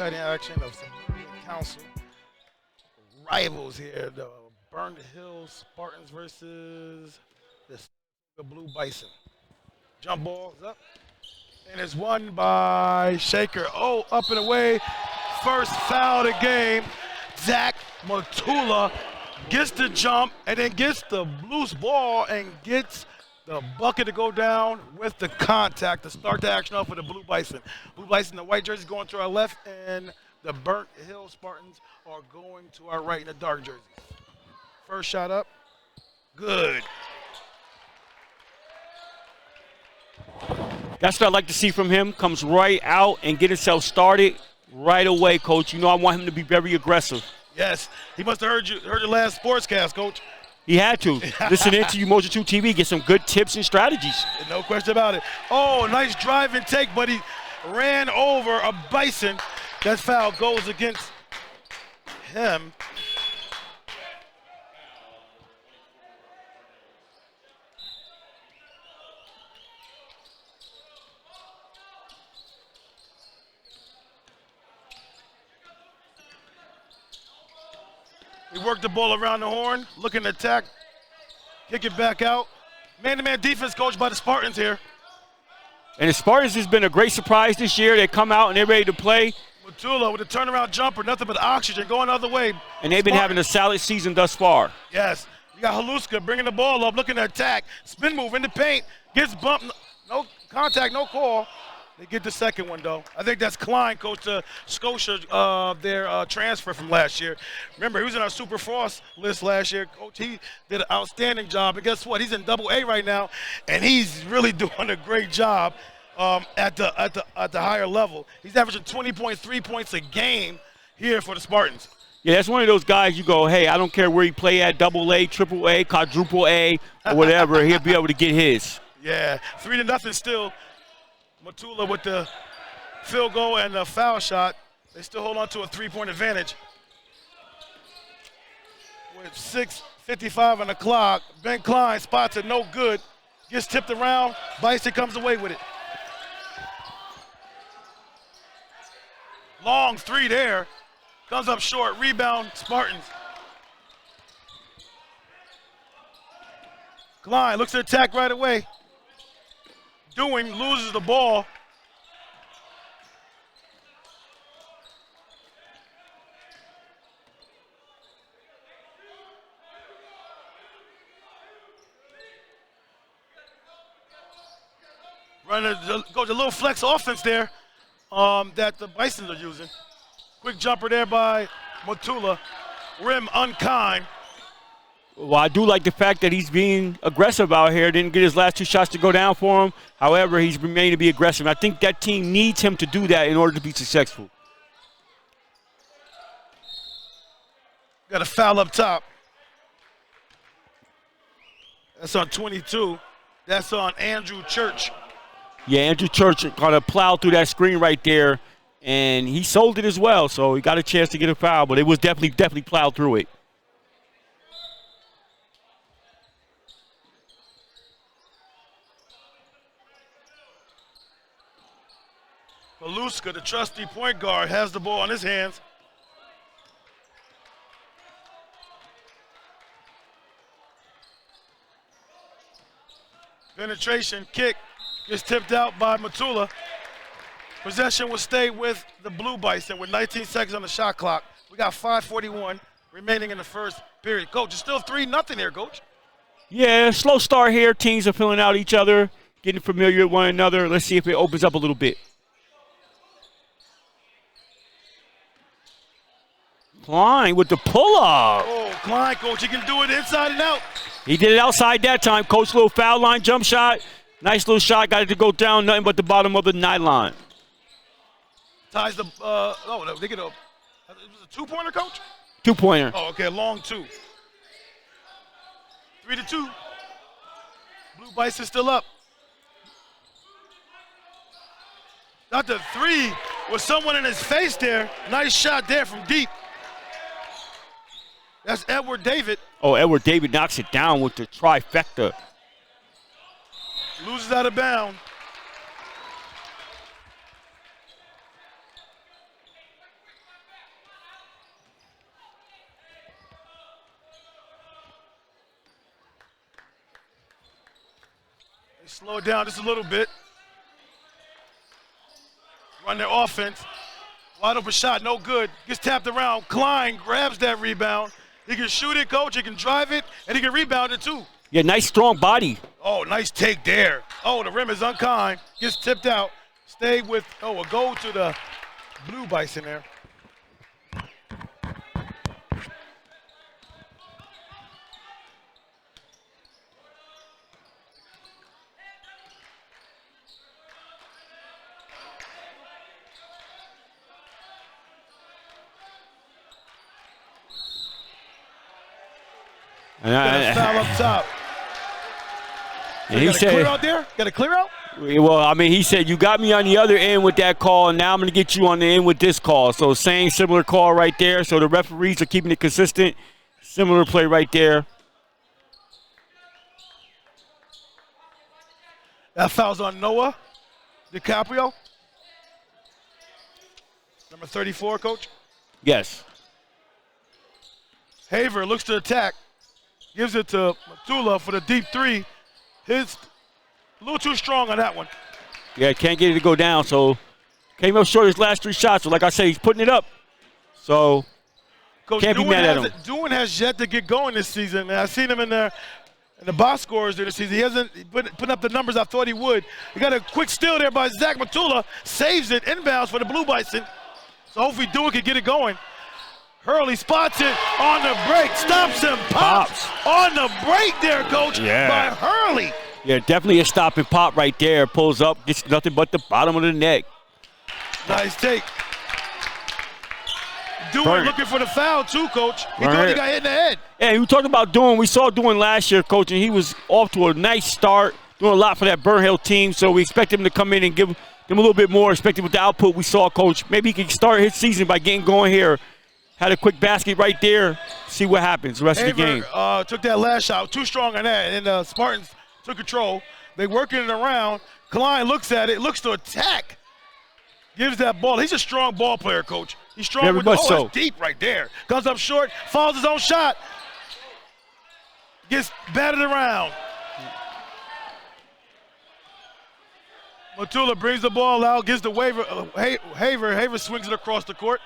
exciting action of some Union Council rivals here. The Burnt Hill Spartans versus the Blue Bison. Jump ball is up. And it's won by Shaker. Oh, up and away. First foul of the game. Zach Matula gets the jump and then gets the loose ball and gets the bucket to go down with the contact to start the action off for the Blue Bison. Blue Bison, the white jersey going to our left, and the Burnt Hill Spartans are going to our right in the dark jerseys. First shot up. Good. That's what I like to see from him. Comes right out and get himself started right away, Coach. You know I want him to be very aggressive. Yes. He must have heard your last sportscast, Coach. He had to. Listen into U2TV, get some good tips and strategies. No question about it. Oh, nice drive and take, but he ran over a Bison. That foul goes against him. He worked the ball around the horn, looking to attack, kick it back out. Man-to-man defense coached by the Spartans here. And the Spartans has been a great surprise this year. They come out and they're ready to play. Matula with a turnaround jumper, nothing but oxygen going the other way. And they've been having a solid season thus far. Yes. You got Haluska bringing the ball up, looking to attack. Spin move in the paint, gets bumped, no contact, no call. They get the second one, though. I think that's Klein, coach to Scotia, their transfer from last year. Remember, he was in our Super Frost list last year. Coach, he did an outstanding job. And guess what? He's in Double A right now, and he's really doing a great job at the higher level. He's averaging 20.3 points a game here for the Spartans. Yeah, that's one of those guys you go, hey, I don't care where he play at, Double A, Triple A, Quadruple A, or whatever, he'll be able to get his. Yeah, 3-0 still. Matula with the field goal and the foul shot. They still hold on to a three-point advantage. With 6:55 on the clock, Ben Klein spots it no good. Gets tipped around. Bison comes away with it. Long three there. Comes up short. Rebound, Spartans. Klein looks to attack right away. Loses the ball. Goes a little flex offense there that the Bisons are using. Quick jumper there by Matula. Rim unkind. Well, I do like the fact that he's being aggressive out here. Didn't get his last two shots to go down for him. However, he's remained to be aggressive. I think that team needs him to do that in order to be successful. Got a foul up top. That's on 22. That's on Andrew Church. Yeah, Andrew Church kind of plowed through that screen right there, and he sold it as well, so he got a chance to get a foul, but it was definitely plowed through it. Haluska, the trusty point guard, has the ball in his hands. Penetration kick gets tipped out by Matula. Possession will stay with the Blue Bison with 19 seconds on the shot clock. We got 5:41 remaining in the first period. Coach, it's still 3-0 here, Coach. Yeah, slow start here. Teams are filling out each other, getting familiar with one another. Let's see if it opens up a little bit. Klein with the pull-up. Oh, Klein, Coach, he can do it inside and out. He did it outside that time. Coach, little foul line jump shot. Nice little shot. Got it to go down, nothing but the bottom of the nylon. Ties the, they get a, it was a two-pointer, Coach? Two-pointer. Oh, okay, a long two. 3-2. Blue Bison still up. Got the three with someone in his face there. Nice shot there from deep. That's Edward David. Oh, Edward David knocks it down with the trifecta. Loses out of bounds. They slow it down just a little bit. Run their offense. Wide open shot, no good. Gets tapped around. Klein grabs that rebound. He can shoot it, coach. He can drive it, and he can rebound it too. Yeah, nice strong body. Oh, nice take there. Oh, the rim is unkind. Gets tipped out. Stay with, a goal to the blue Bison there. Got a foul up top. And he said, clear out there? Got a clear out? Well, I mean, he said, you got me on the other end with that call, and now I'm going to get you on the end with this call. So same similar call right there. So the referees are keeping it consistent. Similar play right there. That foul's on Noah DiCaprio. Number 34, coach. Yes. Haver looks to attack. Gives it to Matula for the deep three. His a little too strong on that one. Yeah, can't get it to go down, so came up short his last 3 shots. So like I said, he's putting it up. So Coach, can't be mad at him. Dewin has yet to get going this season. I've seen him in the box scores this season. He hasn't put up the numbers I thought he would. He got a quick steal there by Zach Matula. Saves it, inbounds for the Blue Bison. So hopefully Dewin can get it going. Hurley spots it on the break, stops him, pops. On the break there, coach, by Hurley. Yeah, definitely a stop and pop right there. Pulls up, gets nothing but the bottom of the neck. Nice take. Dewin looking for the foul too, coach. He thought he got hit in the head. Yeah, we talked about Dewin. We saw Dewin last year, coach, and he was off to a nice start, doing a lot for that Burn Hill team. So we expect him to come in and give them a little bit more, especially with the output we saw, coach. Maybe he can start his season by getting going here. Had a quick basket right there. See what happens the rest of the game. Took that last shot. Too strong on that. And the Spartans took control. They working it around. Klein looks at it. Looks to attack. Gives that ball. He's a strong ball player, coach. He's strong. Very much so. That's deep right there. Comes up short. Fouls his own shot. Gets batted around. Matula brings the ball out. Gives the waiver. Haver swings it across the court.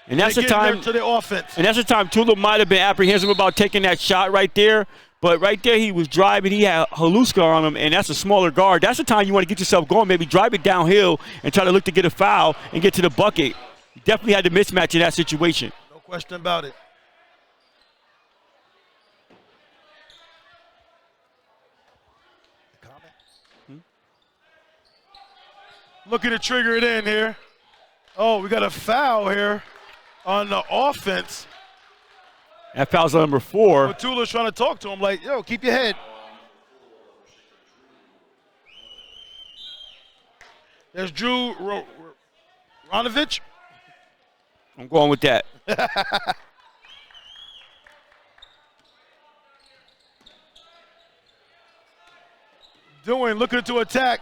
And that's the time to the offense. And that's the time Tula might have been apprehensive about taking that shot right there. But right there he was driving. He had Haluska on him, and that's a smaller guard. That's the time you want to get yourself going. Maybe drive it downhill and try to look to get a foul and get to the bucket. You definitely had the mismatch in that situation. No question about it. Looking to trigger it in here. Oh, we got a foul here on the offense. That foul's on number 4. Matula's trying to talk to him like, yo, keep your head. There's Drew Ronovich. I'm going with that. Dewin looking to attack.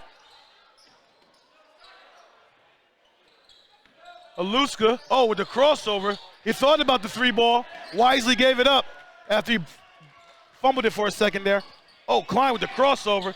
Aluska, with the crossover. He thought about the 3-ball, wisely gave it up after he fumbled it for a second there. Oh, Klein with the crossover.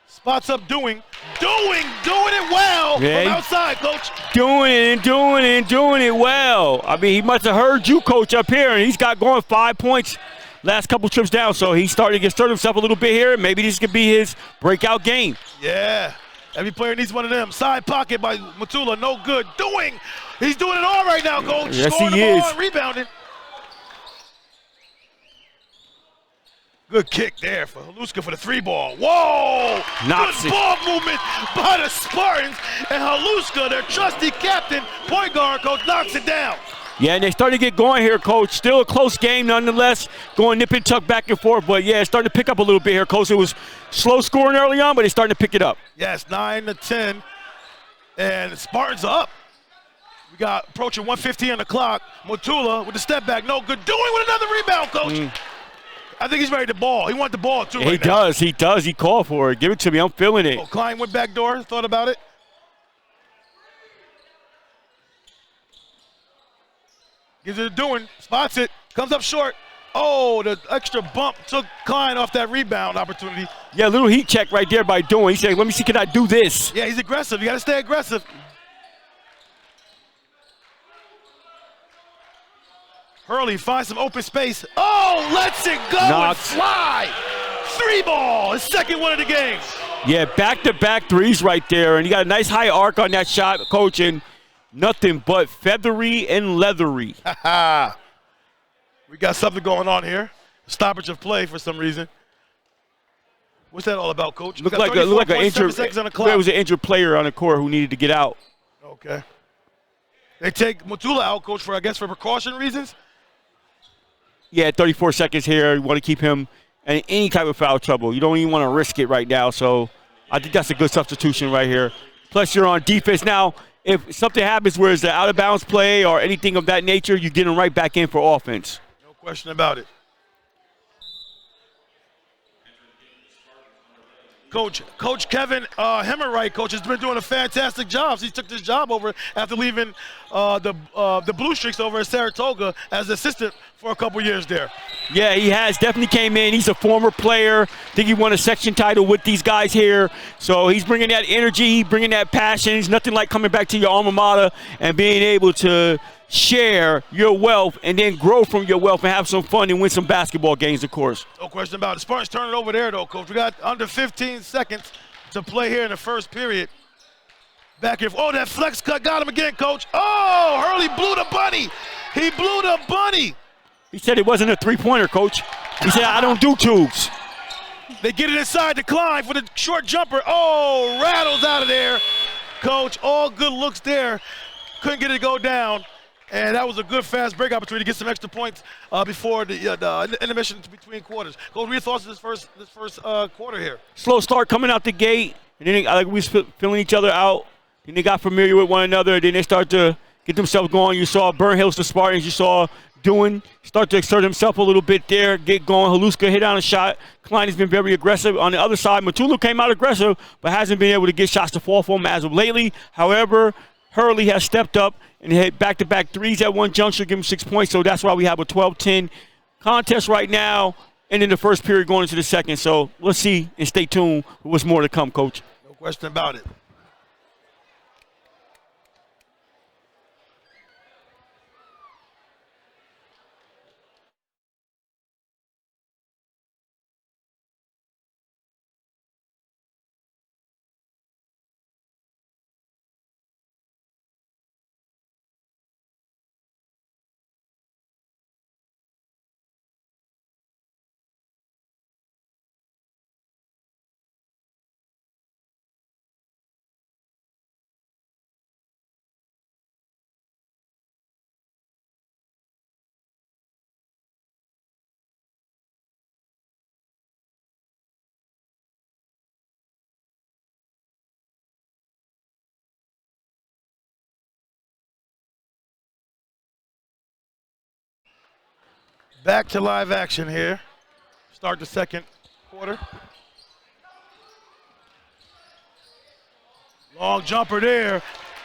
Spots up doing it well from outside, coach. Doing it well. I mean, he must have heard you, coach, up here, and he's got going 5 points last couple trips down, so he's starting to get stirred himself a little bit here. Maybe this could be his breakout game. Yeah. Every player needs one of them. Side pocket by Matula, no good. He's doing it all right now, coach. Yes, Scoring he the ball is. and rebounding. Good kick there for Haluska for the 3-ball. Whoa! Knocks Good it. ball movement by the Spartans. And Haluska, their trusty captain, point guard coach, knocks it down. Yeah, and they started to get going here, coach. Still a close game nonetheless. Going nip and tuck back and forth. But, yeah, it's starting to pick up a little bit here, coach. It was slow scoring early on, but it's starting to pick it up. Yes, 9-10. And the Spartans are up. We got approaching 1:15 on the clock. Matula with the step back, no good. Doing with another rebound, coach. I think he's ready to ball. He wants the ball, too, He does. He called for it. Give it to me. I'm feeling it. Oh, Klein went back door, thought about it. Gives it to Dewin, spots it, comes up short. Oh, the extra bump took Klein off that rebound opportunity. Yeah, a little heat check right there by doing. He said, let me see, can I do this? Yeah, he's aggressive. You got to stay aggressive. Hurley finds some open space. Oh, lets it go and fly. 3-ball, his second one of the game. Yeah, back-to-back threes right there. And he got a nice high arc on that shot, Coach, and nothing but feathery and leathery. We got something going on here. Stoppage of play for some reason. What's that all about, Coach? Looked like an injured. There was an injured player on the court who needed to get out. Okay. They take Matula out, Coach, for precaution reasons. Yeah, 34 seconds here. You want to keep him in any type of foul trouble. You don't even want to risk it right now. So I think that's a good substitution right here. Plus, you're on defense now. If something happens where it's an out-of-bounds play or anything of that nature, you get him right back in for offense. No question about it. Coach Kevin Hemmerwright, Coach, has been doing a fantastic job. He took this job over after leaving the Blue Streaks over at Saratoga as assistant for a couple years there. Yeah, he has. Definitely came in. He's a former player. I think he won a section title with these guys here. So he's bringing that energy, bringing that passion. It's nothing like coming back to your alma mater and being able to share your wealth and then grow from your wealth and have some fun and win some basketball games, of course. No question about it. Spartans turn it over there, though, Coach. We got under 15 seconds to play here in the first period. Back here. Oh, that flex cut got him again, Coach. Oh, Hurley blew the bunny. He blew the bunny. He said it wasn't a three-pointer, Coach. He said, I don't do tubes. They get it inside the Klein for the short jumper. Oh, rattles out of there. Coach, all good looks there. Couldn't get it to go down. And that was a good fast break opportunity to get some extra points before the intermission between quarters. Coach, what are your thoughts of this first quarter here? Slow start coming out the gate, and then we was filling each other out. Then they got familiar with one another, and then they start to get themselves going. You saw Burn Hills, the Spartans, you saw Doing start to exert himself a little bit there, get going. Haluska hit on a shot. Klein has been very aggressive. On the other side, Matulu came out aggressive, but hasn't been able to get shots to fall for him as of lately. However, Hurley has stepped up and hit back-to-back threes at one juncture, give him 6 points. So that's why we have a 12-10 contest right now, and in the first period going into the second. So let's see and stay tuned for what's more to come, Coach. No question about it. Back to live action here. Start the second quarter. Long jumper there.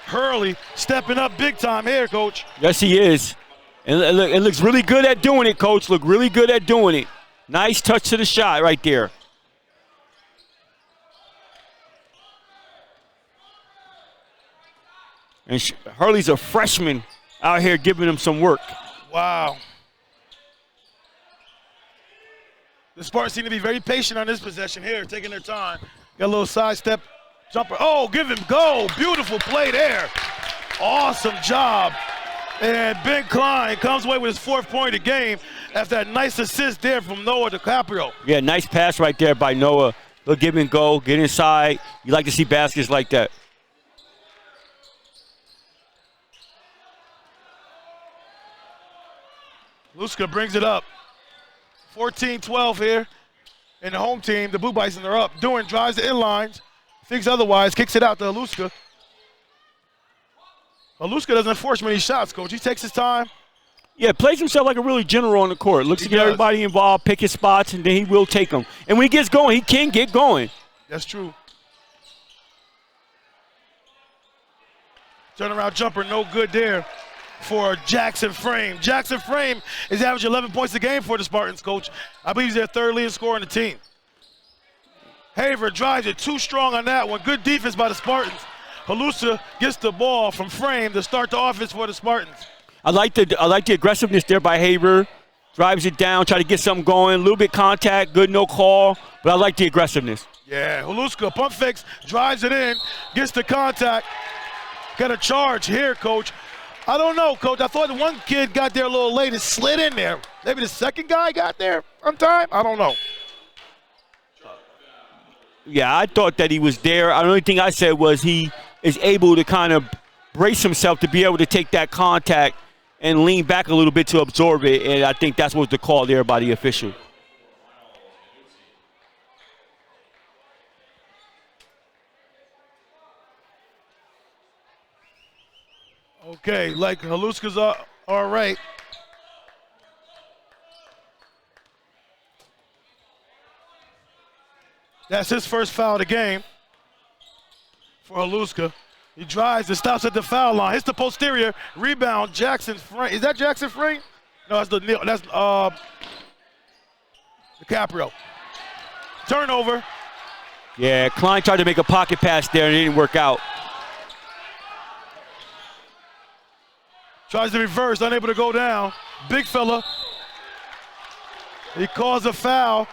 Hurley stepping up big time here, Coach. Yes, he is. And it looks really good at doing it, Coach. Look really good at doing it. Nice touch to the shot right there. And Hurley's a freshman out here giving him some work. Wow. The Spartans seem to be very patient on this possession here, taking their time. Got a little sidestep jumper. Oh, give him go. Beautiful play there. Awesome job. And Ben Klein comes away with his fourth point of the game after that nice assist there from Noah DiCaprio. Yeah, nice pass right there by Noah. He'll give and go, get inside. You like to see baskets like that. Luska brings it up. 14-12 here. And the home team, the Blue Bison, are up. Doing drives the inlines. Thinks otherwise, kicks it out to Haluska. Haluska doesn't force many shots, Coach. He takes his time. Yeah, plays himself like a really general on the court. Looks to get everybody involved, pick his spots, and then he will take them. And when he gets going, he can get going. That's true. Turnaround jumper, no good there for Jackson Frame. Jackson Frame is averaging 11 points a game for the Spartans, coach. I believe he's their third leading scorer on the team. Haver drives it too strong on that one. Good defense by the Spartans. Halusa gets the ball from Frame to start the offense for the Spartans. I like the aggressiveness there by Haver. Drives it down, try to get something going. A little bit contact, good no call, but I like the aggressiveness. Yeah, Haluska pump fakes, drives it in, gets the contact. Got a charge here, coach. I don't know, coach. I thought one kid got there a little late and slid in there. Maybe the second guy got there on time? I don't know. Yeah, I thought that he was there. The only thing I said was he is able to kind of brace himself to be able to take that contact and lean back a little bit to absorb it, and I think that's what was the call there by the official. Okay, like Haluska's all right. That's his first foul of the game for Haluska. He drives and stops at the foul line. Hits the posterior. Rebound, Jackson Frame. Is that Jackson Frame? No, that's DiCaprio. Turnover. Yeah, Klein tried to make a pocket pass there and it didn't work out. Tries to reverse, unable to go down. Big fella. He calls a foul.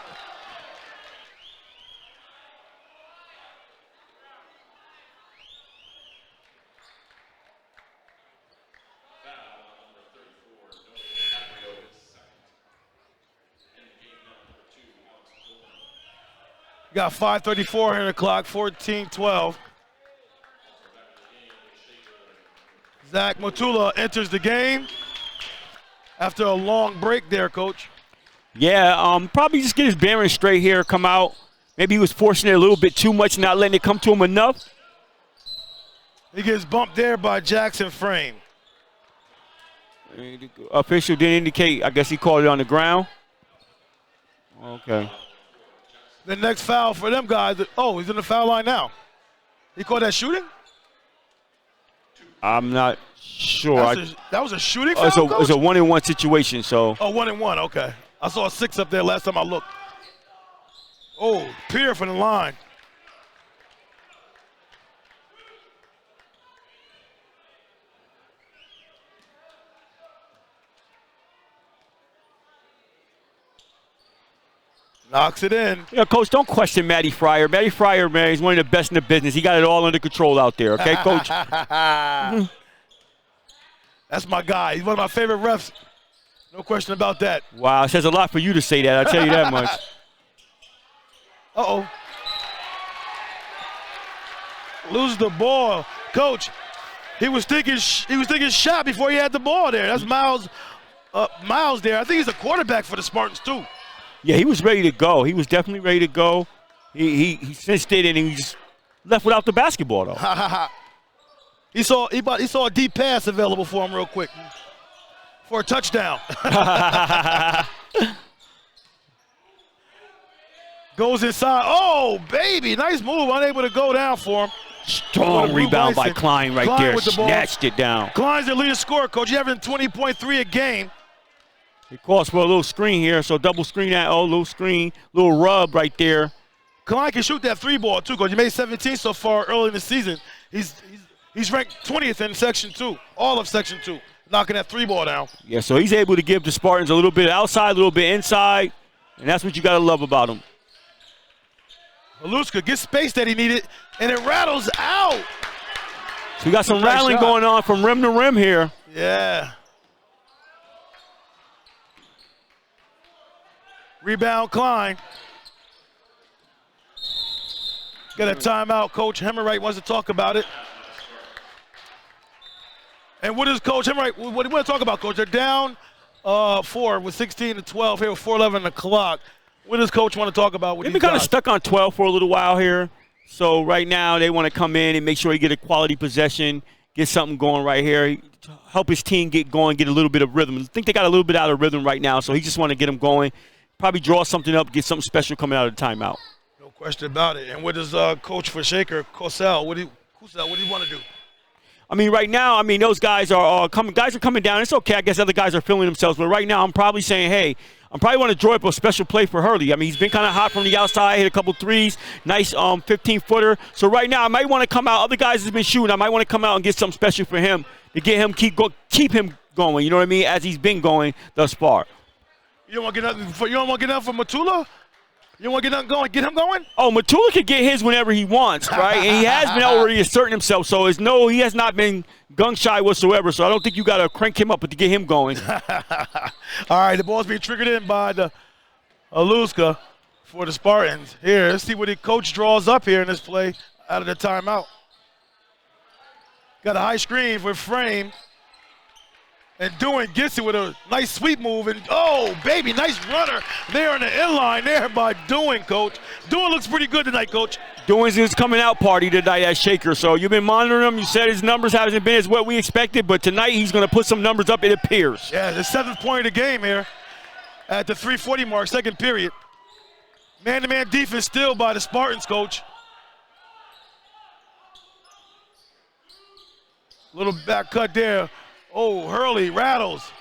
Got 5:34 here on the clock, 14-12. Zach Matula enters the game after a long break there, coach. Yeah, probably just get his bearings straight here, come out. Maybe he was forcing it a little bit too much, not letting it come to him enough. He gets bumped there by Jackson Frame. Official didn't indicate. I guess he called it on the ground. Okay. The next foul for them guys. Oh, he's in the foul line now. He called that shooting? I'm not sure. That was a shooting foul, Coach? It's a 1-on-1 situation, so. Oh, 1-on-1, okay. I saw a 6 up there last time I looked. Oh, Pierre from the line. Knocks it in. Yeah, Coach, don't question Matty Fryer. Matty Fryer, man, he's one of the best in the business. He got it all under control out there, okay, Coach? That's my guy. He's one of my favorite refs. No question about that. Wow, it says a lot for you to say that. I'll tell you that much. Uh-oh. Loses the ball. Coach, he was thinking shot before he had the ball there. That's Miles there. I think he's a quarterback for the Spartans, too. Yeah, he was ready to go. He was definitely ready to go. He cinched it and he just left without the basketball though. he saw a deep pass available for him real quick for a touchdown. Goes inside. Oh, baby, nice move. Unable to go down for him. Strong rebound by Klein right there. Snatched it down. Klein's the leading scorer, coach. He's averaging 20.3 a game. He calls for a little screen here, so double screen that. Oh, little screen, little rub right there. Klein can shoot that 3-ball too, coach. He made 17 so far early in the season. He's ranked 20th in Section 2, all of Section 2, knocking that 3-ball down. Yeah, so he's able to give the Spartans a little bit outside, a little bit inside, and that's what you got to love about him. Haluska gets space that he needed, and it rattles out. So we got some rattling going on from rim to rim here. Yeah. Rebound, Klein. Got a timeout. Coach Hemmerwright wants to talk about it. And what is Coach Hemmerwright, what do you want to talk about, Coach? They're down 4 with 16-12 here with 4:11 on the clock. What does Coach want to talk about with They've been kind of stuck on 12 for a little while here. So right now they want to come in and make sure he get a quality possession, get something going right here, help his team get going, get a little bit of rhythm. I think they got a little bit out of rhythm right now, so he just want to get them going. Probably draw something up, get something special coming out of the timeout. No question about it. And what does Coach for Shaker, Cosell, what do you want to do? I mean, right now, I mean, those guys are coming. Guys are coming down. It's okay. I guess other guys are feeling themselves. But right now, I'm probably saying, hey, I'm probably want to draw up a special play for Hurley. I mean, he's been kind of hot from the outside, hit a couple threes, nice 15-footer. So right now, I might want to come out. Other guys have been shooting. I might want to come out and get something special for him to get him keep him going. You know what I mean? As he's been going thus far. You don't want to get nothing for Matula? You don't want to get nothing going? Get him going? Oh, Matula can get his whenever he wants, right? And he has been already asserting himself. So he has not been gun-shy whatsoever. So I don't think you got to crank him up to get him going. All right, the ball's being triggered in by the Aluska for the Spartans. Here, let's see what the coach draws up here in this play out of the timeout. Got a high screen for Frame. And Dewey gets it with a nice sweep move. And, oh, baby, nice runner there on the inline there by Dewey, Coach. Dewey looks pretty good tonight, Coach. Dewey's his coming out party tonight at Shaker. So you've been monitoring him. You said his numbers hasn't been as what we expected, but tonight he's going to put some numbers up, it appears. Yeah, the 7th point of the game here at the 3:40 mark, second period. Man-to-man defense still by the Spartans, Coach. Little back cut there. Oh, Hurley rattles.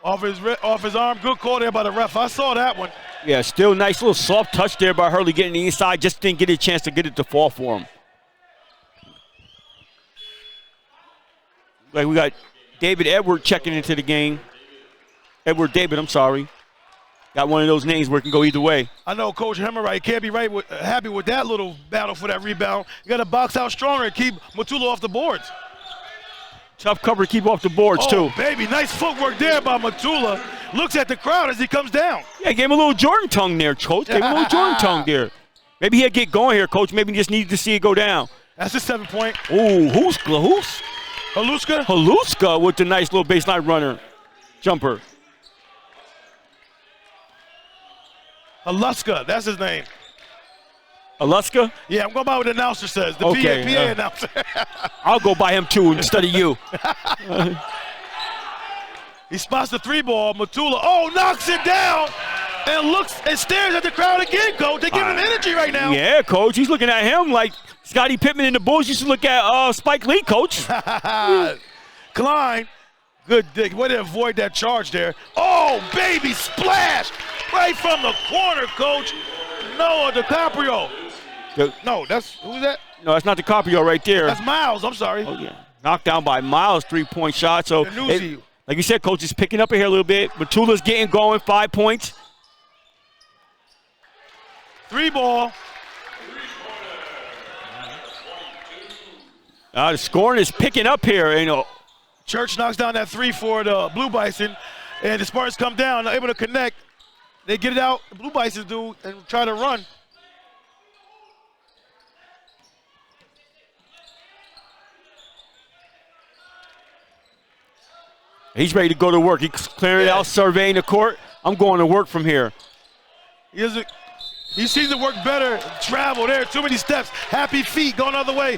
Off his arm. Good call there by the ref. I saw that one. Yeah, still nice little soft touch there by Hurley getting the inside. Just didn't get a chance to get it to fall for him. Like we got David Edward checking into the game. Edward David, I'm sorry. Got one of those names where it can go either way. I know Coach Hemmerwright can't be happy with that little battle for that rebound. You got to box out stronger and keep Matula off the boards. Tough cover to keep off the boards, too. Baby, nice footwork there by Matula. Looks at the crowd as he comes down. Yeah, gave him a little Jordan tongue there, Coach. Gave him a little Jordan tongue there. Maybe he'll get going here, Coach. Maybe he just needed to see it go down. That's a 7 point. Ooh, Haluska. Haluska with the nice little baseline runner. Jumper. Haluska, that's his name. Alaska? Yeah, I'm going by what the announcer says, the okay, PA announcer. I'll go by him, too, instead of you. He spots the 3-ball. Matula, knocks it down and looks and stares at the crowd again, Coach. They give him energy right now. Yeah, Coach. He's looking at him like Scottie Pippen in the Bulls used to look at Spike Lee, Coach. Klein, good dig. Way to avoid that charge there. Oh, baby, splash right from the corner, Coach. Noah DiCaprio. No, who's that? No, that's not DiCaprio right there. That's Miles, I'm sorry. Oh, yeah. Knocked down by Miles, 3-point shot. So, like you said, Coach is picking up here a little bit. Matula's getting going, 5 points. 3-ball. The scoring is picking up here. Church knocks down that 3 for the Blue Bison, and the Spartans come down, not able to connect. They get it out, the Blue Bisons do, and try to run. He's ready to go to work. He's clearing it out, surveying the court. I'm going to work from here. He seems to work better. Travel there, too many steps. Happy feet going the other way.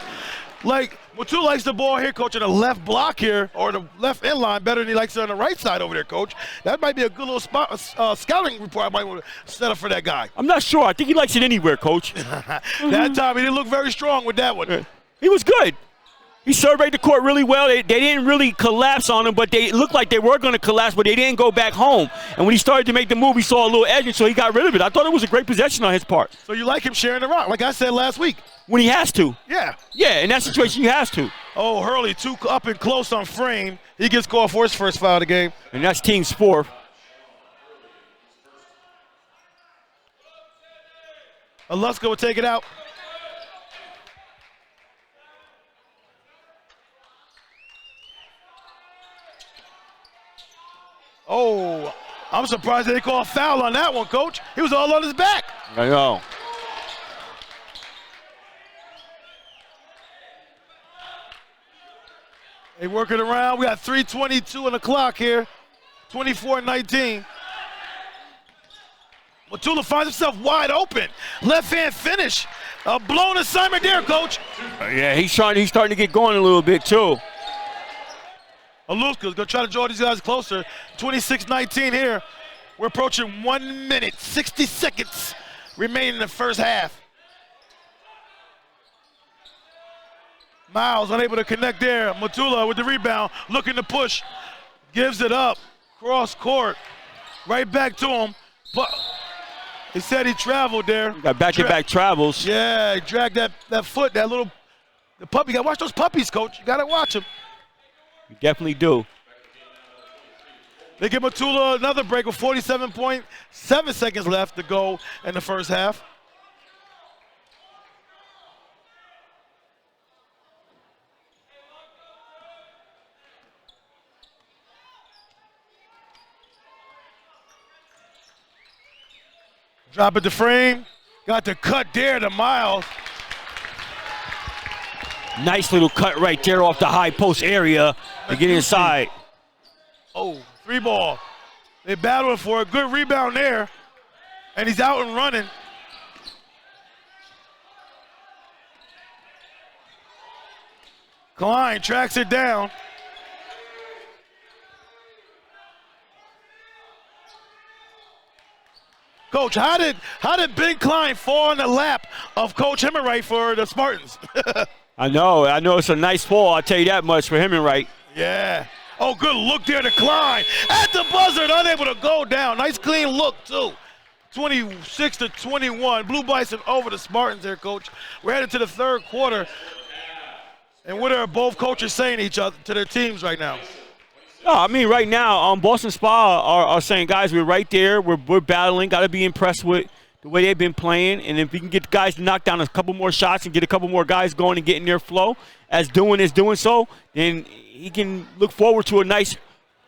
Like, Matula likes the ball here, Coach, on the left block here, or the left inline better than he likes it on the right side over there, Coach. That might be a good little spot, scouting report I might want to set up for that guy. I'm not sure. I think he likes it anywhere, Coach. That time he didn't look very strong with that one. He was good. He surveyed the court really well. They didn't really collapse on him, but they looked like they were going to collapse, but they didn't go back home. And when he started to make the move, he saw a little edge, so he got rid of it. I thought it was a great possession on his part. So you like him sharing the rock, like I said last week. When he has to. Yeah. Yeah, in that situation, he has to. Oh, Hurley, too up and close on Frame. He gets called for his first foul of the game. And that's team's fourth. Aluska will take it out. Oh, I'm surprised they didn't call a foul on that one, Coach. He was all on his back. I know. They work it around. We got 3:22 on the clock here. 24-19. Matula finds himself wide open. Left hand finish. A blown assignment there, Coach. Yeah, he's starting to get going a little bit too. Aluska's gonna try to draw these guys closer. 26-19 here. We're approaching 1 minute, 60 seconds remaining in the first half. Miles unable to connect there. Matula with the rebound, looking to push. Gives it up. Cross court. Right back to him. But he said he traveled there. Got back-to-back travels. Yeah, he dragged that foot, the puppy. You got to watch those puppies, coach. You got to watch them. You definitely do. They give Matula another break with 47.7 seconds left to go in the first half. Drop it to Frame. Got the cut there to Miles. Nice little cut right there off the high post area to get inside. Oh, 3-ball. They battling for a good rebound there. And he's out and running. Klein tracks it down. Coach, how did Big Klein fall in the lap of Coach Hemmerwright for the Spartans? I know it's a nice fall, I'll tell you that much for Hemmerwright. Yeah. Oh, good look there to Klein. At the buzzer, unable to go down. Nice clean look, too. 26-21. Blue Bison over the Spartans there, Coach. We're headed to the third quarter. And what are both coaches saying to their teams right now? No, I mean, right now, Boston Spa are saying, guys, we're right there. We're battling. Got to be impressed with the way they've been playing. And if we can get guys to knock down a couple more shots and get a couple more guys going and get in their flow, as Doing is doing so, then he can look forward to a nice,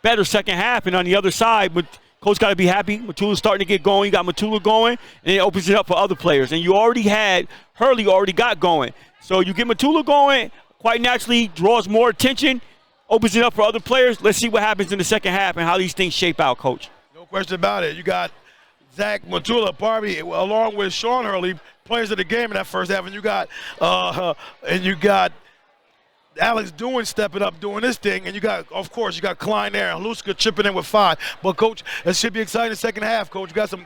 better second half. And on the other side, but Coach got to be happy. Matula's starting to get going. You got Matula going, and it opens it up for other players. And you already had Hurley already got going. So you get Matula going, quite naturally draws more attention. Opens it up for other players. Let's see what happens in the second half and how these things shape out, Coach. No question about it. You got Zach Matula, Barbie, along with Sean Hurley, players of the game in that first half, and you got Alex Doing stepping up, doing this thing, and you got Klein there, and Luska chipping in with 5. But Coach, it should be exciting in the second half, Coach. You got some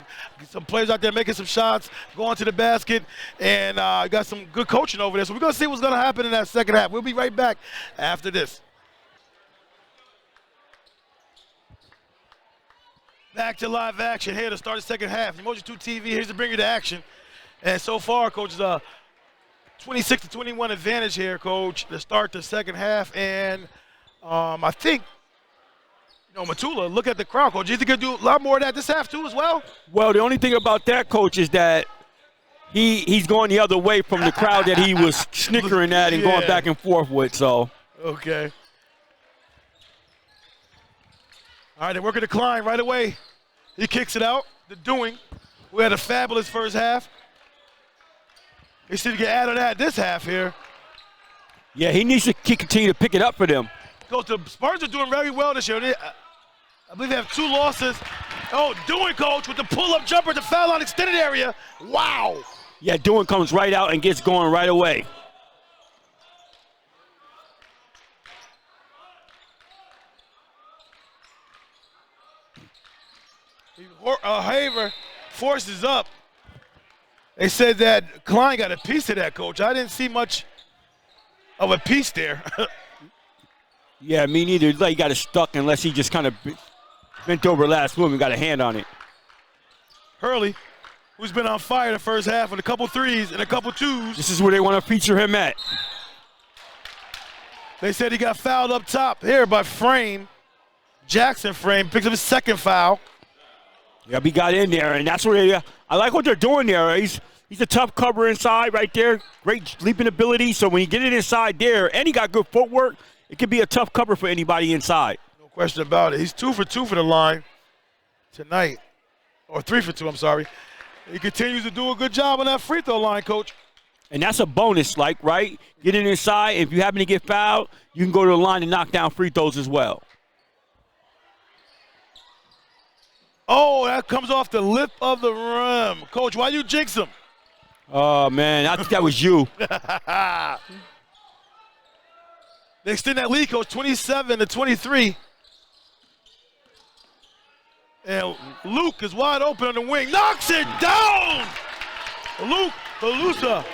players out there making some shots, going to the basket, and you got some good coaching over there. So we're gonna see what's gonna happen in that second half. We'll be right back after this. Back to live action here to start the second half. U2TV here's to bring you to action. And so far, Coach, is a 26-21 advantage here, Coach, to start the second half. And I think, Matula, look at the crowd, Coach. You think he'll do a lot more of that this half, too, as well? Well, the only thing about that, Coach, is that he's going the other way from the crowd that he was snickering at and going back and forth with, so. Okay. All right, they're working the Klein right away. He kicks it out. The Doing. We had a fabulous first half. He should get out of that this half here. Yeah, he needs to continue to pick it up for them. Coach, the Spartans are doing very well this year. I believe they have 2 losses. Oh, Doing, Coach, with the pull-up jumper at the foul line extended area. Wow. Yeah, Doing comes right out and gets going right away. Haver forces up. They said that Klein got a piece of that, Coach. I didn't see much of a piece there. Yeah, me neither. Like, he got it stuck unless he just kind of bent over last move and got a hand on it. Hurley, who's been on fire the first half with a couple threes and a couple twos. This is where they want to feature him at. They said he got fouled up top here by Frame. Jackson Frame picks up his second foul. Yeah, he got in there, and that's where I like what they're doing there. He's a tough cover inside right there. Great leaping ability. So when you get it inside there, and he got good footwork, it could be a tough cover for anybody inside. No question about it. He's 2 for 2 for the line tonight. Or 3 for 2, I'm sorry. He continues to do a good job on that free throw line, Coach. And that's a bonus, right? Get it inside. If you happen to get fouled, you can go to the line and knock down free throws as well. Oh, that comes off the lip of the rim. Coach, why you jinx him? Oh, man, I think that was you. They extend that lead, Coach, 27-23. And Luke is wide open on the wing. Knocks it down! Luke Belusa.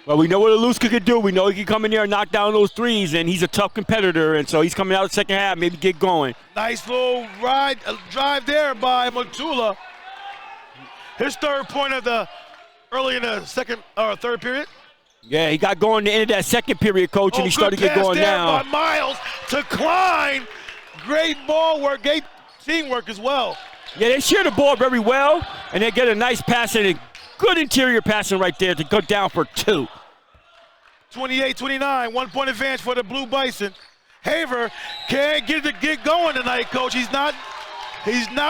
Well, we know what Aluska could do. We know he can come in there and knock down those threes, and he's a tough competitor, and so he's coming out the second half, maybe get going. Nice little drive there by Matula. His third point of the early in the third period. Yeah, he got going at the end of that second period, Coach, and he started to get going now. By Miles to Klein. Great ball work, great teamwork as well. Yeah, they share the ball very well, and they get a nice pass and a good interior passing right there to go down for 2. 28-29, 1 point advantage for the Blue Bison. Haver can't get going tonight, Coach. He's not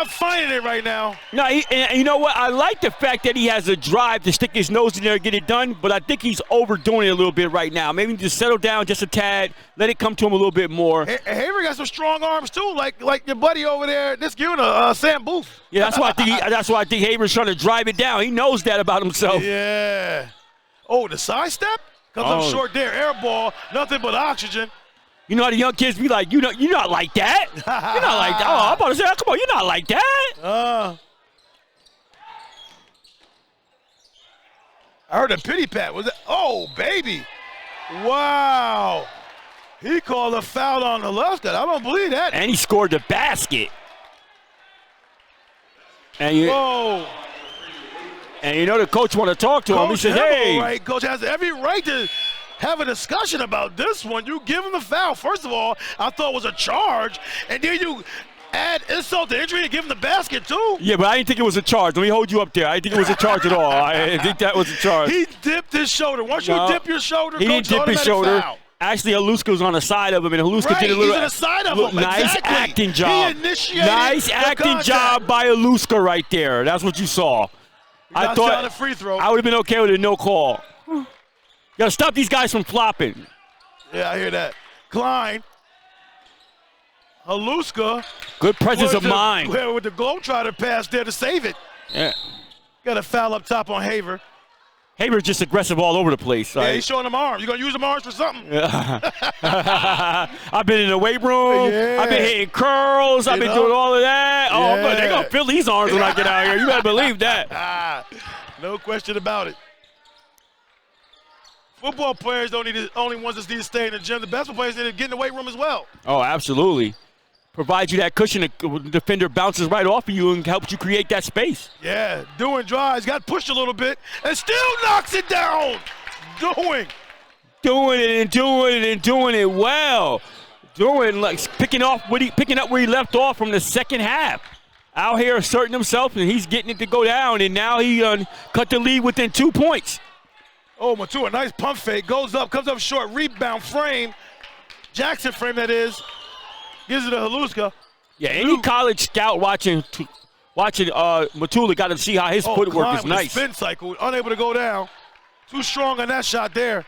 finding it right now. No, and you know what? I like the fact that he has a drive to stick his nose in there and get it done, but I think he's overdoing it a little bit right now. Maybe just settle down just a tad, let it come to him a little bit more. Haver got some strong arms too, like your buddy over there, this Guna, Sam Booth. Yeah, that's why I think Haver's trying to drive it down. He knows that about himself. Yeah. Oh, the sidestep comes up short there. Air ball, nothing but oxygen. You know how the young kids be like, you're not like that. You're not like that. Oh, I'm about to say, come on, you're not like that. I heard a pity pat. Was it? Oh, baby. Wow. He called a foul on the left. I don't believe that. And he scored the basket. And you know the coach want to talk to him. He said, hey. Right. Coach has every right to have a discussion about this one. You give him the foul. First of all, I thought it was a charge, and then you add insult to injury and give him the basket too. Yeah, but I didn't think it was a charge. Let me hold you up there. I didn't think it was a charge at all. I didn't think that was a charge. He dipped his shoulder. Once you dip your shoulder, he didn't dip his shoulder. Foul. Actually, Haluska was on the side of him, and Haluska did a little, he's on the side of him. Nice Exactly. acting job. He initiated nice acting job by Haluska right there. That's what you saw. I thought a free throw. I would have been okay with a no call. You got to stop these guys from flopping. Yeah, I hear that. Klein. Haluska. Good presence of mind. With the Globetrotter pass there to save it. Yeah. Got a foul up top on Haver. Haver's just aggressive all over the place. Yeah, he's showing them arms. You going to use them arms for something? Yeah. I've been in the weight room. Yeah. I've been hitting curls. I've been doing all of that. Oh, Yeah. they're going to feel these arms when I get out here. You better believe that. No question about it. Football players don't need only ones that need to stay in the gym. The basketball players need to get in the weight room as well. Oh, absolutely. Provides you that cushion. The defender bounces right off of you and helps you create that space. Yeah, doing drives, got pushed a little bit, and still knocks it down. Doing it well. Picking up where he left off from the second half. Out here asserting himself, and he's getting it to go down, and now he cut the lead within 2 points. Oh, Matua, nice pump fake. Goes up, comes up short, rebound frame. Jackson frame, that is. Gives it to Haluska. Yeah, any college scout watching Matula got to see how his footwork is nice. Spin cycle, unable to go down. Too strong on that shot there.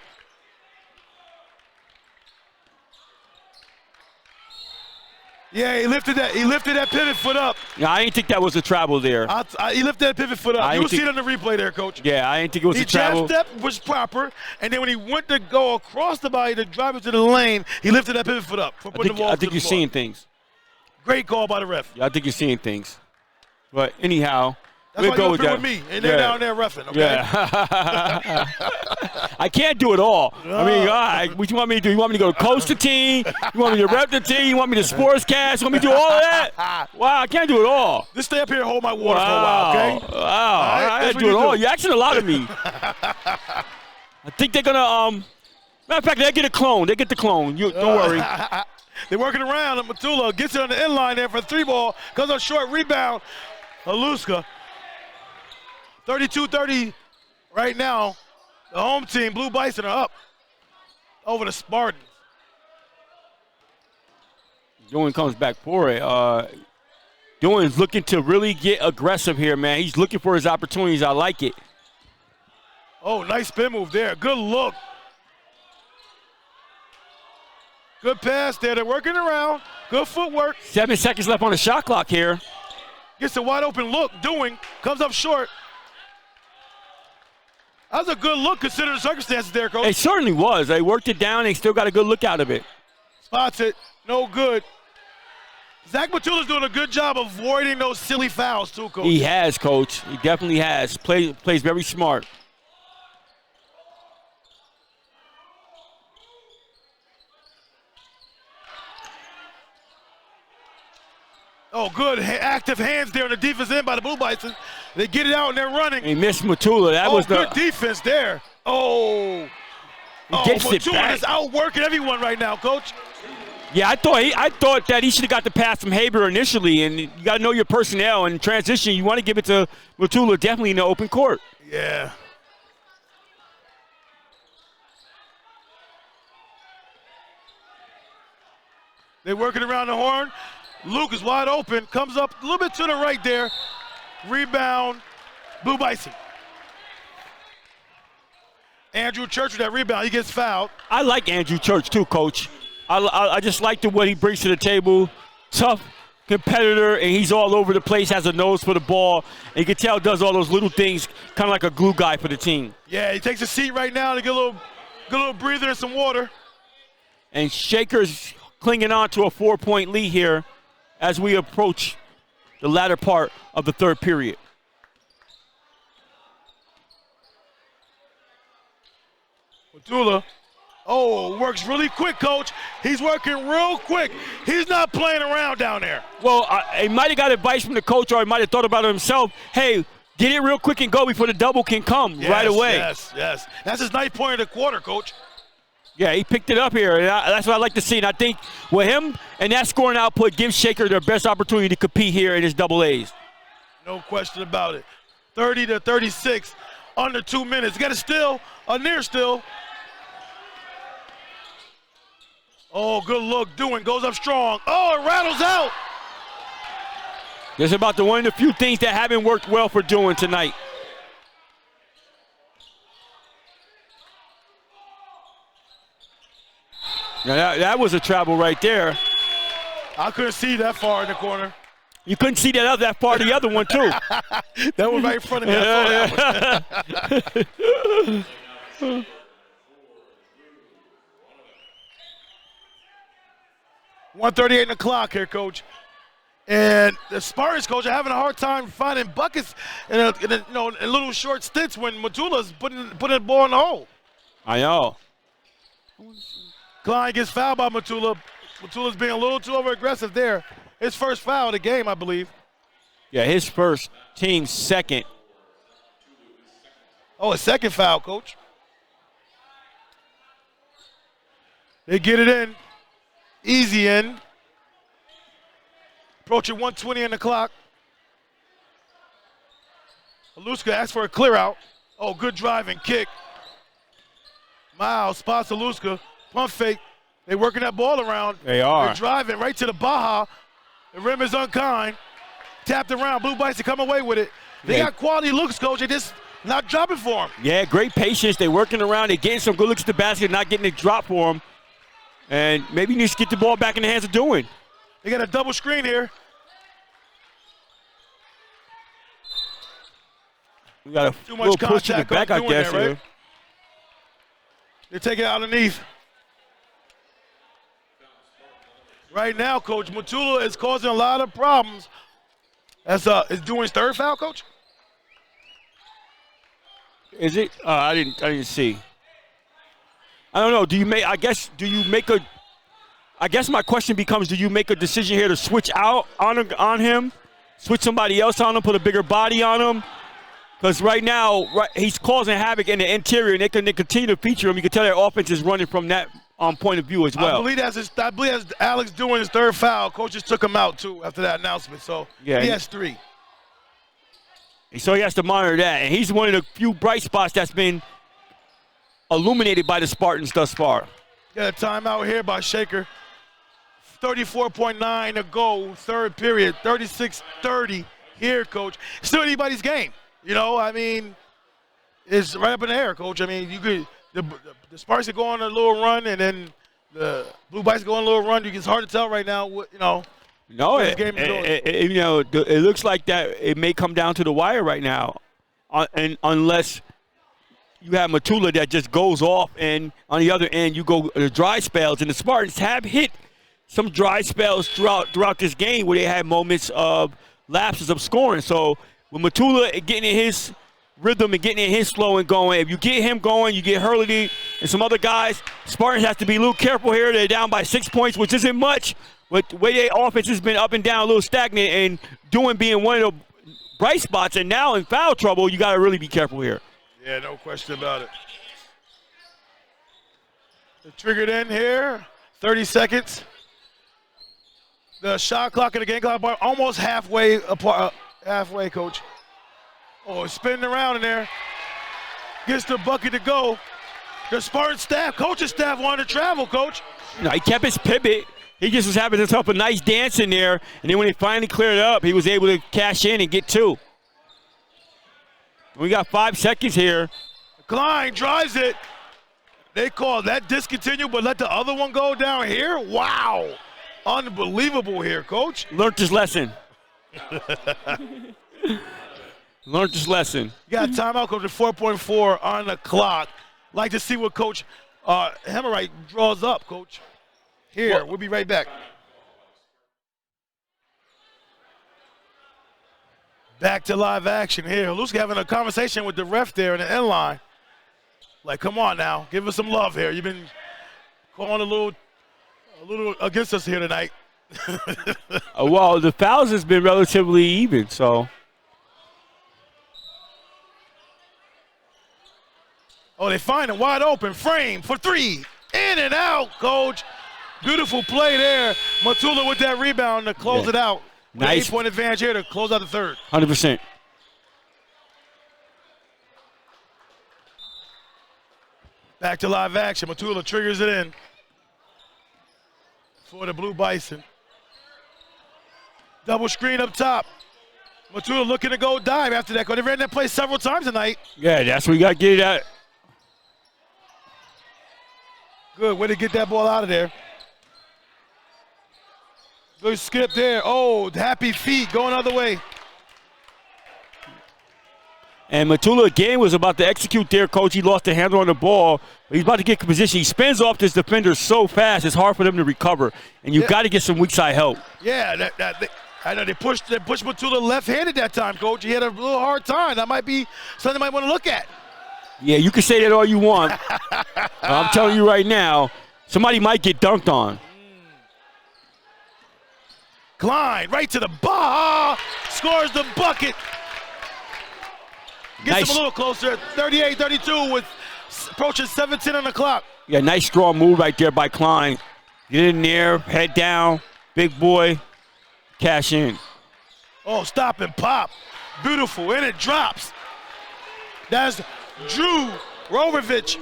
Yeah, he lifted that pivot foot up. Yeah, I didn't think that was a travel there. He lifted that pivot foot up. You'll see it on the replay there, Coach. Yeah, I didn't think it was a travel. His jab step was proper, and then when he went to go across the body to drive into the lane, he lifted that pivot foot up. I think you're seeing things. Great call by the ref. Yeah, I think you're seeing things. But anyhow, that's we'll go with that. With me, and they're down there reffing, okay? Yeah. I can't do it all. I mean, all right, what you want me to do? You want me to go coach the team? You want me to rep the team? You want me to sportscast? You want me to do all of that? Wow, I can't do it all. Just stay up here and hold my water for a while, okay? Wow, I can't do it all. You're asking a lot of me. I think they're going to, matter of fact, they get a clone. They get the clone. Don't worry. They're working around, and Matula gets it on the end line there for the 3-ball. Comes on short rebound. Haluska. 32-30 right now. The home team, Blue Bison, are up over the Spartans. Doan comes back for it. Doan's looking to really get aggressive here, man. He's looking for his opportunities. I like it. Oh, nice spin move there. Good look. Good pass there. They're working around. Good footwork. 7 seconds left on the shot clock here. Gets a wide open look. Doing. Comes up short. That was a good look considering the circumstances there, Coach. It certainly was. They worked it down. They still got a good look out of it. Spots it. No good. Zach Matula's doing a good job avoiding those silly fouls, too, Coach. He has, Coach. He definitely has. Plays very smart. Oh, good active hands there on the defense end by the Blue Bison. They get it out and they're running. He missed Matula. That was good defense there. Oh, Matula is outworking everyone right now, Coach. Yeah, I thought that he should have got the pass from Haber initially, and you got to know your personnel. And in transition, you want to give it to Matula definitely in the open court. Yeah. They're working around the horn. Luke is wide open, comes up a little bit to the right there. Rebound, Blue Bison. Andrew Church with that rebound, he gets fouled. I like Andrew Church too, Coach. I just like what he brings to the table. Tough competitor, and he's all over the place, has a nose for the ball. And you can tell does all those little things, kind of like a glue guy for the team. Yeah, he takes a seat right now to get a little breather and some water. And Shaker's clinging on to a 4-point lead here as we approach the latter part of the third period. Matula, works really quick, Coach. He's working real quick. He's not playing around down there. Well, he might have got advice from the coach, or he might have thought about it himself. Hey, get it real quick and go before the double can come right away. Yes. That's his 9th point of the quarter, Coach. Yeah, he picked it up here, and that's what I like to see. And I think with him and that scoring output gives Shaker their best opportunity to compete here in his double A's. No question about it. 30-36, under 2 minutes. Got a steal, a near steal. Oh, good look, goes up strong. Oh, it rattles out. This is about one of the few things that haven't worked well for Dewin tonight. Now that was a travel right there. I couldn't see that far in the corner. You couldn't see that far the other one, too. That was right in front of me. I saw that one. 1:38 in the clock here, Coach. And the Spartans, Coach, are having a hard time finding buckets in little short stints when Matula's putting the ball in the hole. I know. Klein gets fouled by Matula. Matula's being a little too over-aggressive there. His first foul of the game, I believe. Yeah, his first, team's second. Oh, a second foul, Coach. They get it in. Easy in. Approaching 1:20 in the clock. Aluska asks for a clear out. Oh, good drive and kick. Miles spots Aluska. Pump fake. They working that ball around. They are. They're driving right to the Baja. The rim is unkind. Tapped around. Blue Bison come away with it. They got quality looks, Coach. They just not dropping for them. Yeah, great patience. They're working around. They're getting some good looks at the basket, not getting it dropped for them. And maybe he needs to get the ball back in the hands of Dewin. They got a double screen here. We got a too much push in the back, I guess. There, right? They take it out underneath. Right now, Coach, Matula is causing a lot of problems. That's is Dewin's third foul, Coach? Is it? I didn't see. I don't know. I guess my question becomes, do you make a decision here to switch out on him, switch somebody else on him, put a bigger body on him? Because right now, he's causing havoc in the interior, and they continue to feature him. You can tell their offense is running from that point of view as well. I believe that's Alex doing his third foul. Coach just took him out, too, after that announcement. So yeah, he has 3. So he has to monitor that. And he's one of the few bright spots that's been illuminated by the Spartans thus far. Got a timeout here by Shaker. 34.9 to go, third period. 36-30 here, Coach. Still anybody's game. You know, I mean, it's right up in the air, Coach. I mean, you could the Spartans go on a little run, and then the Blue Bison go on a little run. It's hard to tell right now what, No, this game is going. It looks like that it may come down to the wire right now, and unless you have Matula that just goes off, and on the other end you go the dry spells, and the Spartans have hit some dry spells throughout this game where they had moments of lapses of scoring. So with Matula getting in his rhythm and getting in his flow and going, if you get him going, you get Hurley and some other guys. Spartans have to be a little careful here. They're down by 6 points, which isn't much, with the way their offense has been up and down, a little stagnant, and doing being one of the bright spots, and now in foul trouble, you got to really be careful here. Yeah, no question about it. They triggered in here, 30 seconds. The shot clock and the game clock are almost halfway apart. Halfway, coach. Oh, it's spinning around in there. Gets the bucket to go. The Spartan staff, coaching staff wanted to travel, coach. No, he kept his pivot. He just was having himself a nice dance in there, and then when he finally cleared it up, he was able to cash in and get 2. We got 5 seconds here. Klein drives it. They call that discontinued, but let the other one go down here? Wow. Unbelievable here, coach. Learned his lesson. Learned his lesson. You got a timeout, coach, at 4.4 on the clock. Like to see what Coach Hemmerwright draws up, coach. Here, we'll be right back. Back to live action here. Luski having a conversation with the ref there in the end line. Like, come on now, give us some love here. You've been calling a little against us here tonight. Well, the fouls has been relatively even, so. Oh, they find him wide open, frame for 3. In and out, coach. Beautiful play there. Matula with that rebound to close it out. Nice. 8-point advantage here to close out the third. 100%. Back to live action. Matula triggers it in for the Blue Bison. Double screen up top. Matula looking to go dive after that. They ran that play several times tonight. Yeah, that's what you got to get it at. Good way to get that ball out of there. Good skip there. Oh, happy feet going the other way. And Matula again was about to execute there, coach. He lost the handle on the ball. But he's about to get in position. He spins off this defender so fast, it's hard for them to recover. And you've got to get some weak side help. Yeah, I know they pushed Matula left-handed that time, coach. He had a little hard time. That might be something you might want to look at. Yeah, you can say that all you want. I'm telling you right now, somebody might get dunked on. Klein right to the bar, scores the bucket. Gets him a little closer, 38-32 with approaching 17 on the clock. Yeah, nice strong move right there by Klein. Get in there, head down, big boy, cash in. Oh, stop and pop. Beautiful, and it drops. That's Drew Rovovich.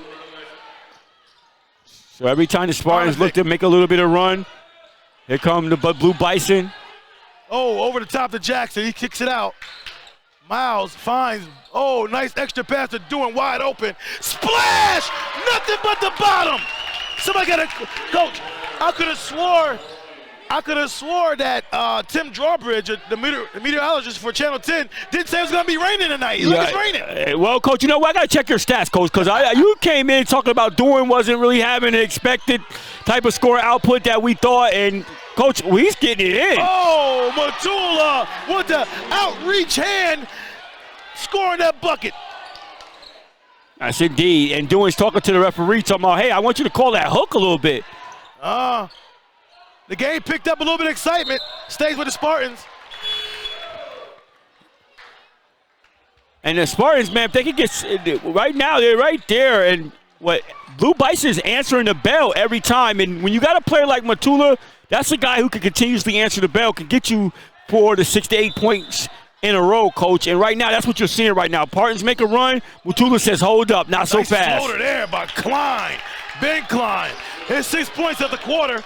So every time the Spartans look to make a little bit of run, here come the Blue Bison. Oh, over the top to Jackson. He kicks it out. Miles finds, oh, nice extra pass to Doing wide open. Splash! Nothing but the bottom. Somebody got to, coach, I could have swore that Tim Drawbridge, the meteorologist for Channel 10, didn't say it was going to be raining tonight. It's raining. Well, coach, you know what? I got to check your stats, coach, because you came in talking about Doing wasn't really having an expected type of score output that we thought, and coach, he's getting it in. Oh, Matula with the outreach hand, scoring that bucket. Yes, indeed. And Doing's talking to the referee, talking about, hey, I want you to call that hook a little bit. The game picked up a little bit of excitement. Stays with the Spartans. And the Spartans, man, if they could get right now, they're right there. And what Blue Bison is answering the bell every time. And when you got a player like Matula, that's a guy who can continuously answer the bell, can get you 4 to 6 to 8 points in a row, coach. And right now, that's what you're seeing right now. Spartans make a run. Matula says, hold up, not so fast. Nice floater there by Klein. Ben Klein. His 6 points at the quarter.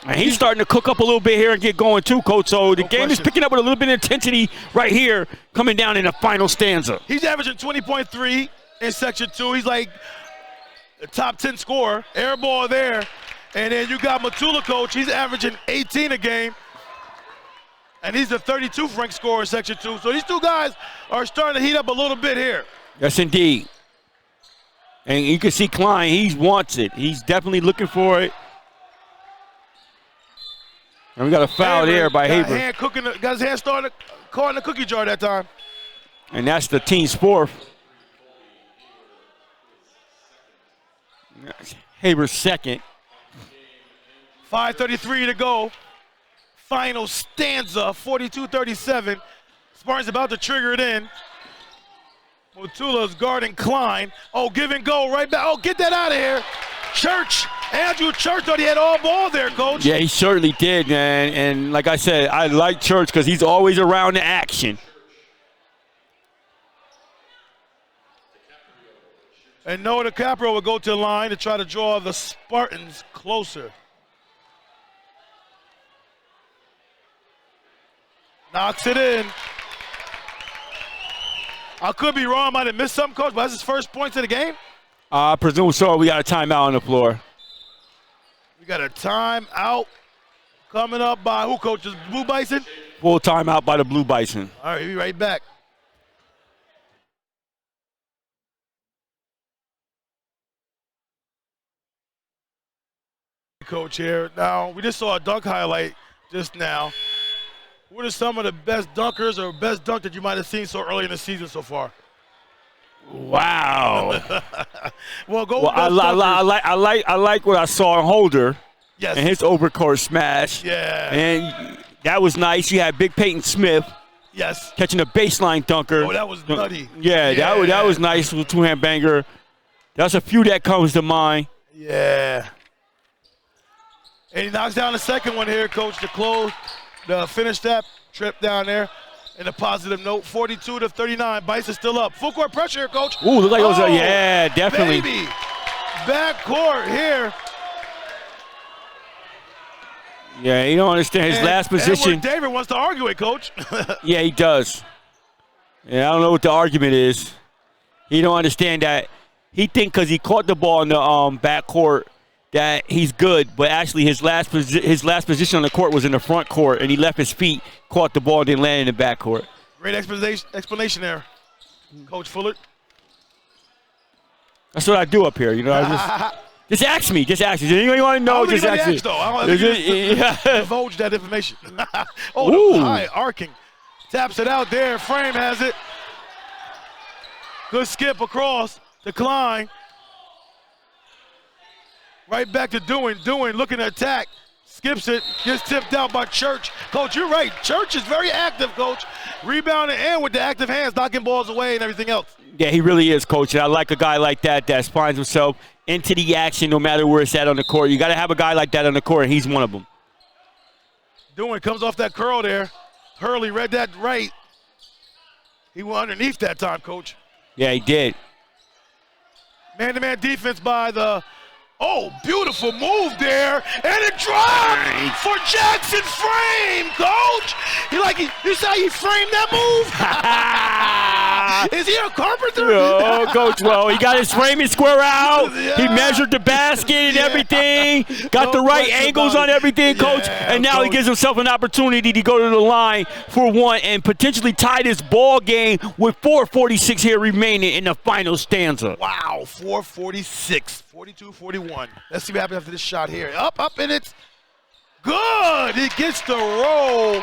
And he's starting to cook up a little bit here and get going too, coach. So the game is picking up with a little bit of intensity right here, coming down in the final stanza. He's averaging 20.3 in Section 2. He's like the top 10 scorer. Air ball there. And then you got Matula, coach. He's averaging 18 a game. And he's the 32th ranked scorer in Section 2. So these two guys are starting to heat up a little bit here. Yes, indeed. And you can see Klein, he wants it. He's definitely looking for it. And we got a foul there by Haber. Got his hand started caught in the cookie jar that time. And that's the team's fourth. Haber's second. 5:33 to go. final stanza, 42-37. Spartans about to trigger it in. Motula's guarding Klein. Oh, give and go right back. Oh, get that out of here. Church. Andrew Church thought he had all ball there, Coach. Yeah, he certainly did, man. And like I said, I like Church because he's always around the action. And Noah DiCaprio will go to the line to try to draw the Spartans closer. Knocks it in. I could be wrong. I might have missed something, Coach, but that's his first points of the game? I presume so. We got a timeout on the floor. We got a timeout coming up by who, Coach? Is Blue Bison? Full timeout by the Blue Bison. All right, we'll be right back. Coach here. Now, we just saw a dunk highlight just now. What are some of the best dunkers or best dunk that you might have seen so early in the season so far? Wow. Well, go. Well, I like what I saw in Holder. Yes. And his overcourt smash. Yeah. And that was nice. You had Big Peyton Smith. Yes. Catching a baseline dunker. Oh, that was nutty. Yeah, that was nice with a two-hand banger. That's a few that comes to mind. Yeah. And he knocks down the second one here, Coach, to close, to finish that trip down there. And a positive note, 42-39. Bison still up. Full court pressure here, Coach. Ooh, look like it was a, yeah, definitely. Baby. Back court here. Yeah, you don't understand his last position. Edward David wants to argue it, Coach. Yeah, he does. Yeah, I don't know what the argument is. He don't understand that. He think because he caught the ball in the backcourt that he's good, but actually his last position on the court was in the front court, and he left his feet, caught the ball, then landed in the backcourt. Great explanation there, Coach Fuller. That's what I do up here, you know. Just ask me. Just ask me. Does anybody want to know? Just ask me. I don't think divulge that information. Oh, the high arcing. Taps it out there. Frame has it. Good skip across. Decline. Right back to Doing, looking to attack. Skips it, gets tipped out by Church. Coach, you're right. Church is very active, Coach. Rebounding and with the active hands, knocking balls away and everything else. Yeah, he really is, Coach. And I like a guy like that finds himself into the action no matter where it's at on the court. You got to have a guy like that on the court, and he's one of them. Doing comes off that curl there. Hurley read that right. He went underneath that time, Coach. Yeah, he did. Man-to-man defense by the beautiful move there, and a drop for Jackson Frame, Coach. You see how he framed that move? Is he a carpenter? Oh, Coach, well, he got his framing square out. Yeah. He measured the basket and everything. Got the right angles on everything, Coach. And now he gives himself an opportunity to go to the line for one and potentially tie this ball game with 4:46 here remaining in the final stanza. Wow, 4:46. 42-41. Let's see what happens after this shot here. Up, and it's good. He gets the roll.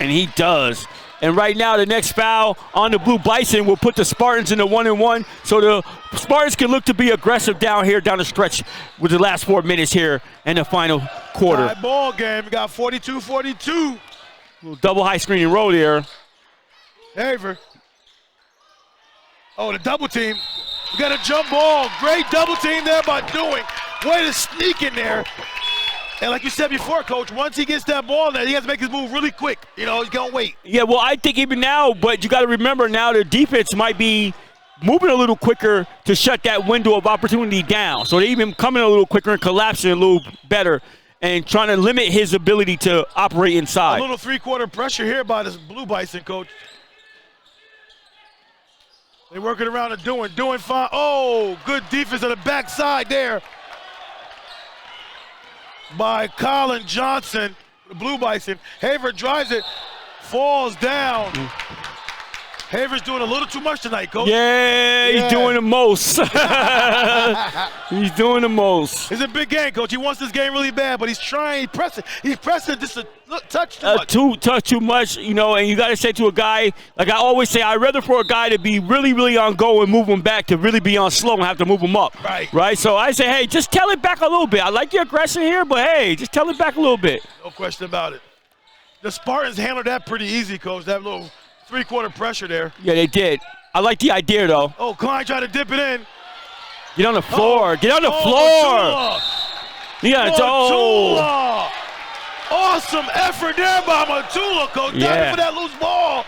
And he does. And right now, the next foul on the Blue Bison will put the Spartans in the 1-1. So the Spartans can look to be aggressive down the stretch with the last 4 minutes here in the final quarter. Tie ball game. We got 42-42. Little double high screen and roll there. Haver. Oh, the double team. We got a jump ball. Great double team there by Doing. Way to sneak in there. And like you said before, Coach, once he gets that ball there, he has to make his move really quick. You know, he's going to wait. Yeah, well, I think even now, but you got to remember now the defense might be moving a little quicker to shut that window of opportunity down. So they even coming a little quicker and collapsing a little better and trying to limit his ability to operate inside. A little three-quarter pressure here by this Blue Bison, Coach. They're working around and Doing fine. Oh, good defense on the backside there by Colin Johnson, the Blue Bison. Haver drives it, falls down. Haver's doing a little too much tonight, Coach. Yeah, he's doing the most. He's doing the most. It's a big game, Coach. He wants this game really bad, but he's trying, he's pressing just a touch too much. Touch too much, you know, and you got to say to a guy, like I always say, I'd rather for a guy to be really, really on go and move him back to really be on slow and have to move him up. Right? So I say, hey, just tell it back a little bit. I like your aggression here, but hey, just tell it back a little bit. No question about it. The Spartans handled that pretty easy, Coach. That little three-quarter pressure there. Yeah, they did. I like the idea, though. Oh, Klein trying to dip it in. Get on the floor. Get on the floor. Matula. Awesome effort there by Matula, Coach. Diving for that loose ball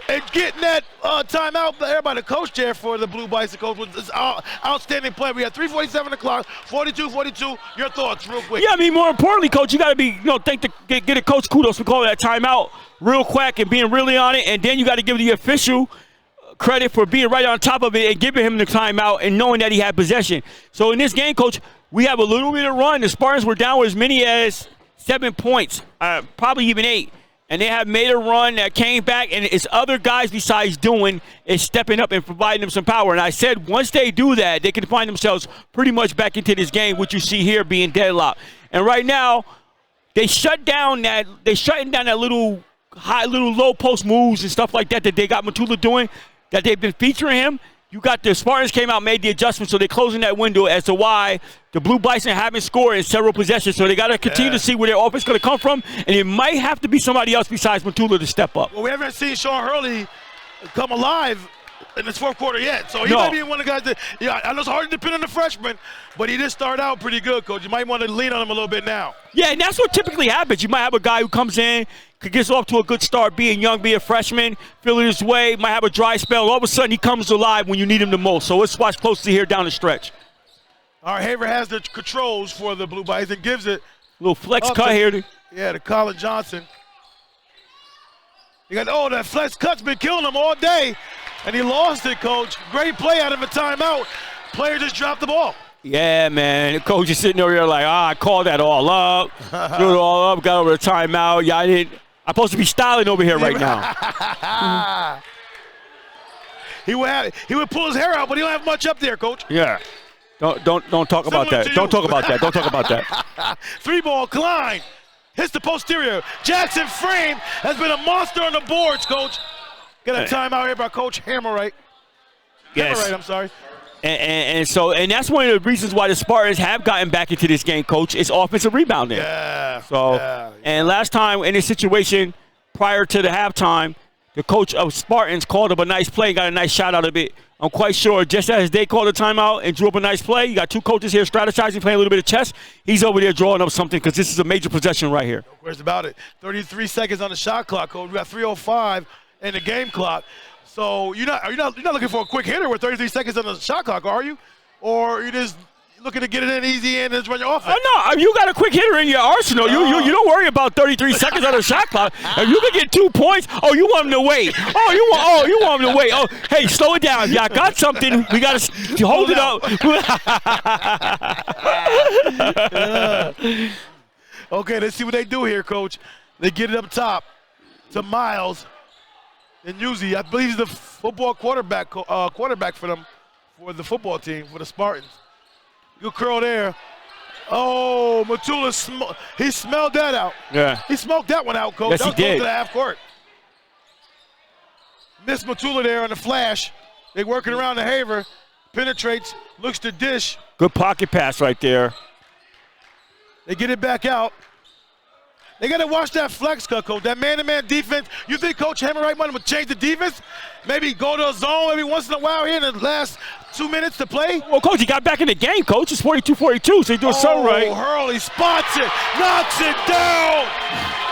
and getting that timeout there by the coach there for the Blue Bison, Coach. Was outstanding play. We had 3:47 the clock, 42-42. Your thoughts, real quick. Yeah, I mean, more importantly, Coach, you got to be, you know, get a coach kudos for calling that timeout real quick and being really on it, and then you got to give the official credit for being right on top of it and giving him the timeout and knowing that he had possession. So in this game, Coach, we have a little bit of run. The Spartans were down with as many as 7 points, probably even 8. And they have made a run that came back, and it's other guys besides doing is stepping up and providing them some power. And I said once they do that, they can find themselves pretty much back into this game, which you see here being deadlocked. And right now, they shutting down that little low post moves and stuff like that they got Matula doing, that they've been featuring him. You got the Spartans came out, made the adjustment, so they're closing that window as to why the Blue Bison haven't scored in several possessions. So they got to continue to see where their offense is going to come from, and it might have to be somebody else besides Matula to step up. Well, we haven't seen Sean Hurley come alive in this fourth quarter yet. So he might be one of the guys that, I know it's hard to depend on the freshman, but he did start out pretty good, Coach. You might want to lean on him a little bit now. Yeah, and that's what typically happens. You might have a guy who comes in, gets off to a good start, being young, being a freshman, feeling his way, might have a dry spell. All of a sudden, he comes alive when you need him the most. So let's watch closely here down the stretch. All right, Haver has the controls for the Blue Bison. Gives it. A little flex cut here. To Colin Johnson. You got, that flex cut's been killing him all day, and he lost it, Coach. Great play out of a timeout. Player just dropped the ball. Yeah, man. The coach is sitting over here like, I called that all up, threw it all up, got over the timeout. Yeah, I'm supposed to be styling over here right now. He would pull his hair out, but he don't have much up there, Coach. Yeah. Don't talk about that. Don't talk about that. Don't talk about that. 3-ball, Klein hits the posterior. Jackson Frame has been a monster on the boards, Coach. Got a timeout here by Coach Hammerwright. Yes. Hammerwright, I'm sorry. And that's one of the reasons why the Spartans have gotten back into this game, Coach, is offensive rebounding. And last time in this situation, prior to the halftime, the coach of Spartans called up a nice play, got a nice shot out of it. I'm quite sure just as they called a timeout and drew up a nice play, you got two coaches here strategizing, playing a little bit of chess. He's over there drawing up something because this is a major possession right here. No question about it. 33 seconds on the shot clock, Coach. We got 3:05 in the game clock. So you're not looking for a quick hitter with 33 seconds on the shot clock, are you? Or you're just looking to get it in easy and just run your offense? Oh, no, you got a quick hitter in your arsenal. You don't worry about 33 seconds on the shot clock. If you can get 2 points, you want him to wait. You want him to wait. Oh, hey, slow it down. Y'all got something. We got to hold it up. Okay, let's see what they do here, Coach. They get it up top to Miles. And Uzi, I believe he's the football quarterback for them, for the football team, for the Spartans. Good curl there. Oh, Matula, he smelled that out. Yeah. He smoked that one out, Coach. Yes, that was he did. close to the half court. Miss Matula there on the flash. They working around the Haver. Penetrates, looks to dish. Good pocket pass right there. They get it back out. They got to watch that flex cut, Coach. That man-to-man defense. You think Coach Hammerwright would change the defense? Maybe go to a zone every once in a while here in the last 2 minutes to play? Well, Coach, he got back in the game, Coach. It's 42-42, so he's doing something right. Hurley spots it, knocks it down.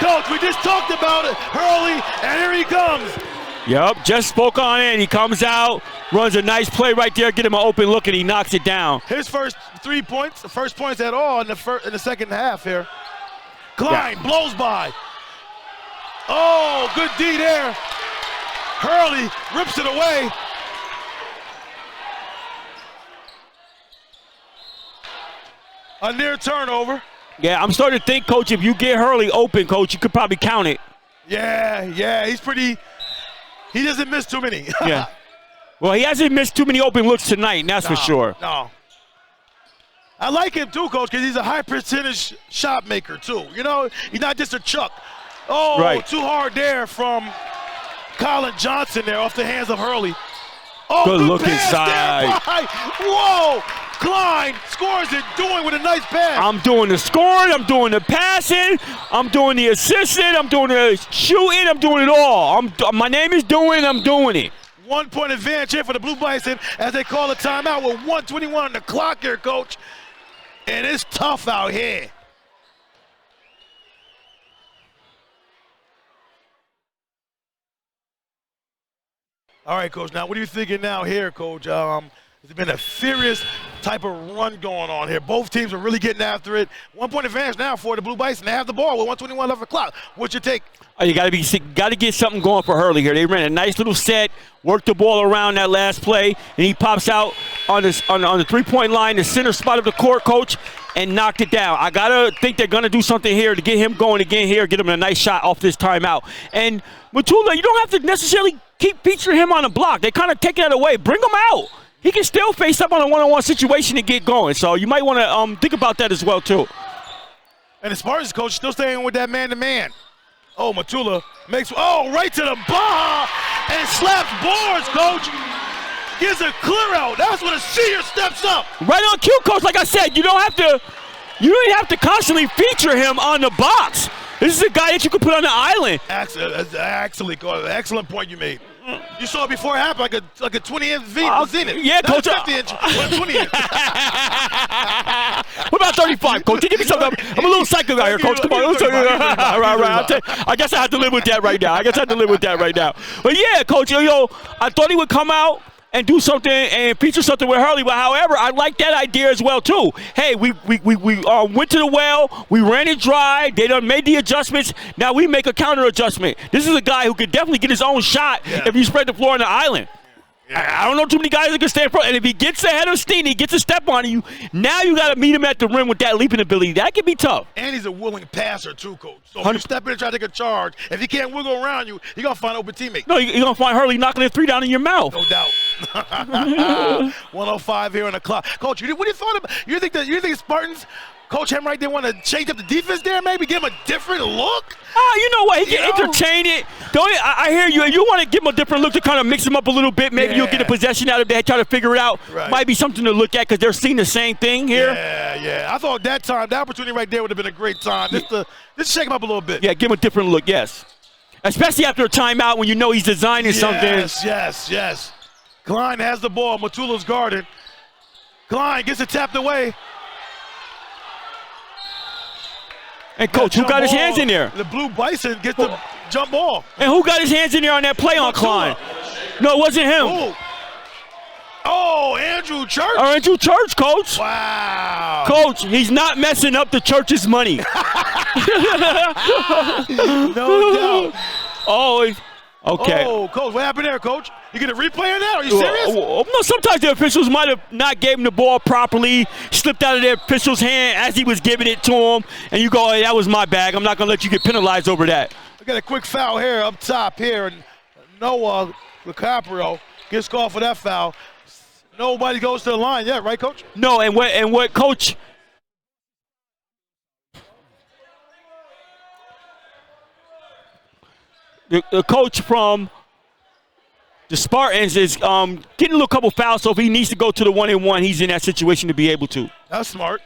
Coach, we just talked about it. Hurley, and here he comes. Yep, just spoke on it. He comes out, runs a nice play right there, get him an open look, and he knocks it down. His first 3 points, the first points at all in the second half here. Klein blows by. Oh, good D there. Hurley rips it away. A near turnover. Yeah, I'm starting to think, Coach, if you get Hurley open, Coach, you could probably count it. Yeah, he doesn't miss too many. Yeah. Well, he hasn't missed too many open looks tonight, that's for sure. No. I like him too, Coach, because he's a high percentage shot maker too. You know, he's not just a chuck. Oh, Right. too hard there from Colin Johnson there off the hands of Hurley. Oh, Good look pass inside. there by, whoa, Klein scores it, doing with a nice pass. I'm doing the scoring, I'm doing the passing, I'm doing the assisting, I'm doing the shooting, I'm doing it all. My name is doing, I'm doing it. 1 point advantage here for the Blue Bison as they call a timeout with 1:21 on the clock here, Coach. And it's tough out here. All right, Coach. Now, what are you thinking now here, Coach? There's been a furious type of run going on here. Both teams are really getting after it. 1 point advantage now for the Blue Bison. They have the ball with 1:21 left on the clock. What's your take? Oh, you got to get something going for Hurley here. They ran a nice little set, worked the ball around that last play, and he pops out on the three-point line, the center spot of the court, Coach, and knocked it down. I got to think they're going to do something here to get him going again here, get him a nice shot off this timeout. And Matula, you don't have to necessarily keep featuring him on the block. They kind of take that away. Bring him out. He can still face up on a one-on-one situation and get going. So you might want to think about that as well, too. And the Spartans coach still staying with that man-to-man. Oh, Matula makes, right to the bar and slaps boards, Coach. Gives a clear out. That's when a senior steps up. Right on cue, Coach. Like I said, you don't have to constantly feature him on the box. This is a guy that you could put on the island. Excellent point you made. You saw it before it happened, like a 20-inch Zenith. Yeah, not Coach. 50-inch, 20-inch. What about 35, Coach? Give me something. I'm a little psycho guy here, Coach. Come on. Right. I guess I have to live with that right now. But yeah, Coach, I thought he would come out and do something and feature something with Hurley. But however, I like that idea as well too. Hey, we went to the well, we ran it dry, they done made the adjustments. Now we make a counter adjustment. This is a guy who could definitely get his own shot if you spread the floor on the island. I don't know too many guys that can stand front. And if he gets ahead of Steen, he gets a step on you. Now you got to meet him at the rim with that leaping ability. That can be tough. And he's a willing passer too, Coach. So if you step in and try to take a charge, if he can't wiggle around you, you're going to find open teammates. No, you're going to find Hurley knocking a three down in your mouth. No doubt. 105 here on the clock. Coach, what do you thought about? You think the Spartans, Coach Hemright, they want to change up the defense there, maybe give him a different look? You know what? He can entertain it. I hear you. You want to give him a different look to kind of mix him up a little bit. Maybe you'll get a possession out of that, try to figure it out. Right. Might be something to look at because they're seeing the same thing here. Yeah. I thought that opportunity right there would have been a great time. Just to shake him up a little bit. Yeah, give him a different look, yes. Especially after a timeout when you know he's designing something. Yes. Klein has the ball. Matula's guarded. Klein gets it tapped away. And Coach, who got his hands in there? The Blue Bison gets the jump ball. And who got his hands in there on that play on Klein? No, it wasn't him. Ooh. Oh, Andrew Church. Andrew Church, Coach. Wow. Coach, he's not messing up the church's money. No doubt. Okay. Oh, Coach, what happened there, Coach? You get a replay on that? Are you serious? No, sometimes the officials might have not gave him the ball properly, slipped out of the official's hand as he was giving it to him, and you go, hey, that was my bag. I'm not going to let you get penalized over that. I got a quick foul here up top here, and Noah DiCaprio gets called for that foul. Nobody goes to the line yet, right, Coach? No, and what Coach – the coach from the Spartans is getting a little couple fouls, so if he needs to go to the 1-and-1, he's in that situation to be able to. That's smart.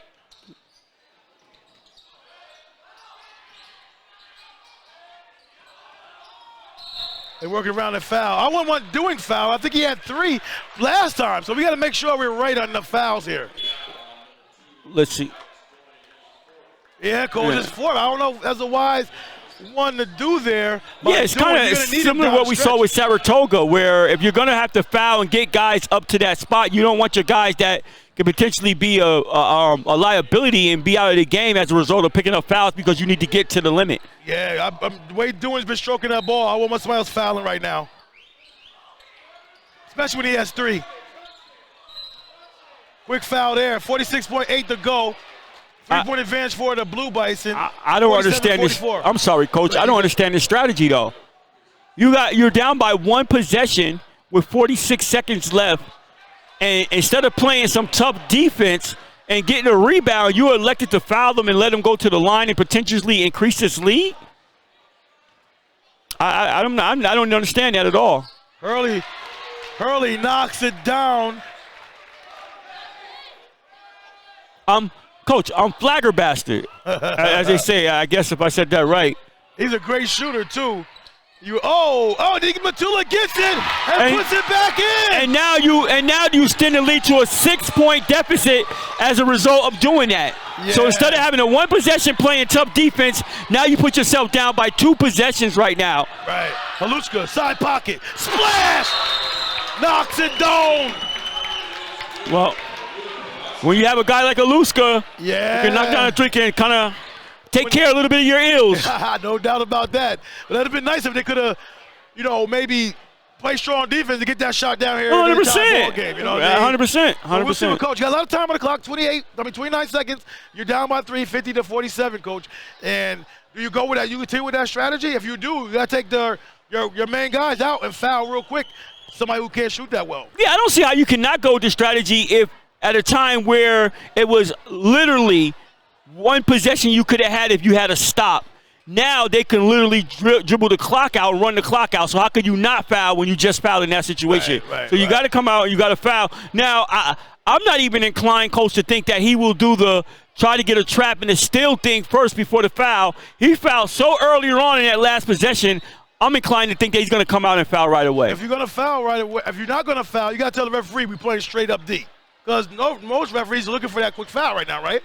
They're working around the foul. I wasn't one doing foul. I think he had 3 last time, so we got to make sure we're right on the fouls here. Let's see. Yeah, Coach, it's 4. I don't know if that's a wise one to do there. Yeah, it's kind of similar to what we saw with Saratoga, where if you're going to have to foul and get guys up to that spot, you don't want your guys that could potentially be a liability and be out of the game as a result of picking up fouls because you need to get to the limit. Yeah, the way Doohan's been stroking that ball, I want somebody else fouling right now. Especially when he has 3. Quick foul there, 46.8 to go. 3-point advantage for the Blue Bison. I don't understand this. I'm sorry, Coach. I don't understand this strategy, though. You're down by 1 possession with 46 seconds left, and instead of playing some tough defense and getting a rebound, you elected to foul them and let them go to the line and potentially increase this lead? I don't understand that at all. Hurley knocks it down. Coach, I'm flaggerbasted, as they say. I guess if I said that right. He's a great shooter too. Matula gets it and puts it back in. And now you extend the lead to a 6-point deficit as a result of doing that. Yeah. So instead of having a one possession playing tough defense, now you put yourself down by 2 possessions right now. Right. Haluska, side pocket, splash, knocks it down. Well, when you have a guy like Aluska, you can knock down a three and kind of take care of a little bit of your ills. No doubt about that. But that would have been nice if they could have, maybe play strong defense to get that shot down here. 100%. Game, 100%. 100%. We'll see what, Coach. You got a lot of time on the clock, 29 seconds. You're down by 3, 50-47, Coach. And do you go with that? You continue with that strategy? If you do, you got to take your main guys out and foul real quick. Somebody who can't shoot that well. Yeah, I don't see how you cannot go with the strategy if at a time where it was literally one possession you could have had if you had a stop. Now they can literally dribble the clock out, run the clock out. So how could you not foul when you just fouled in that situation? Right, so you got to come out and you got to foul. Now, I'm not even inclined, Coach, to think that he will do try to get a trap and the steal thing first before the foul. He fouled so earlier on in that last possession, I'm inclined to think that he's going to come out and foul right away. If you're going to foul right away, if you're not going to foul, you got to tell the referee we're playing straight up D. Because most referees are looking for that quick foul right now, right?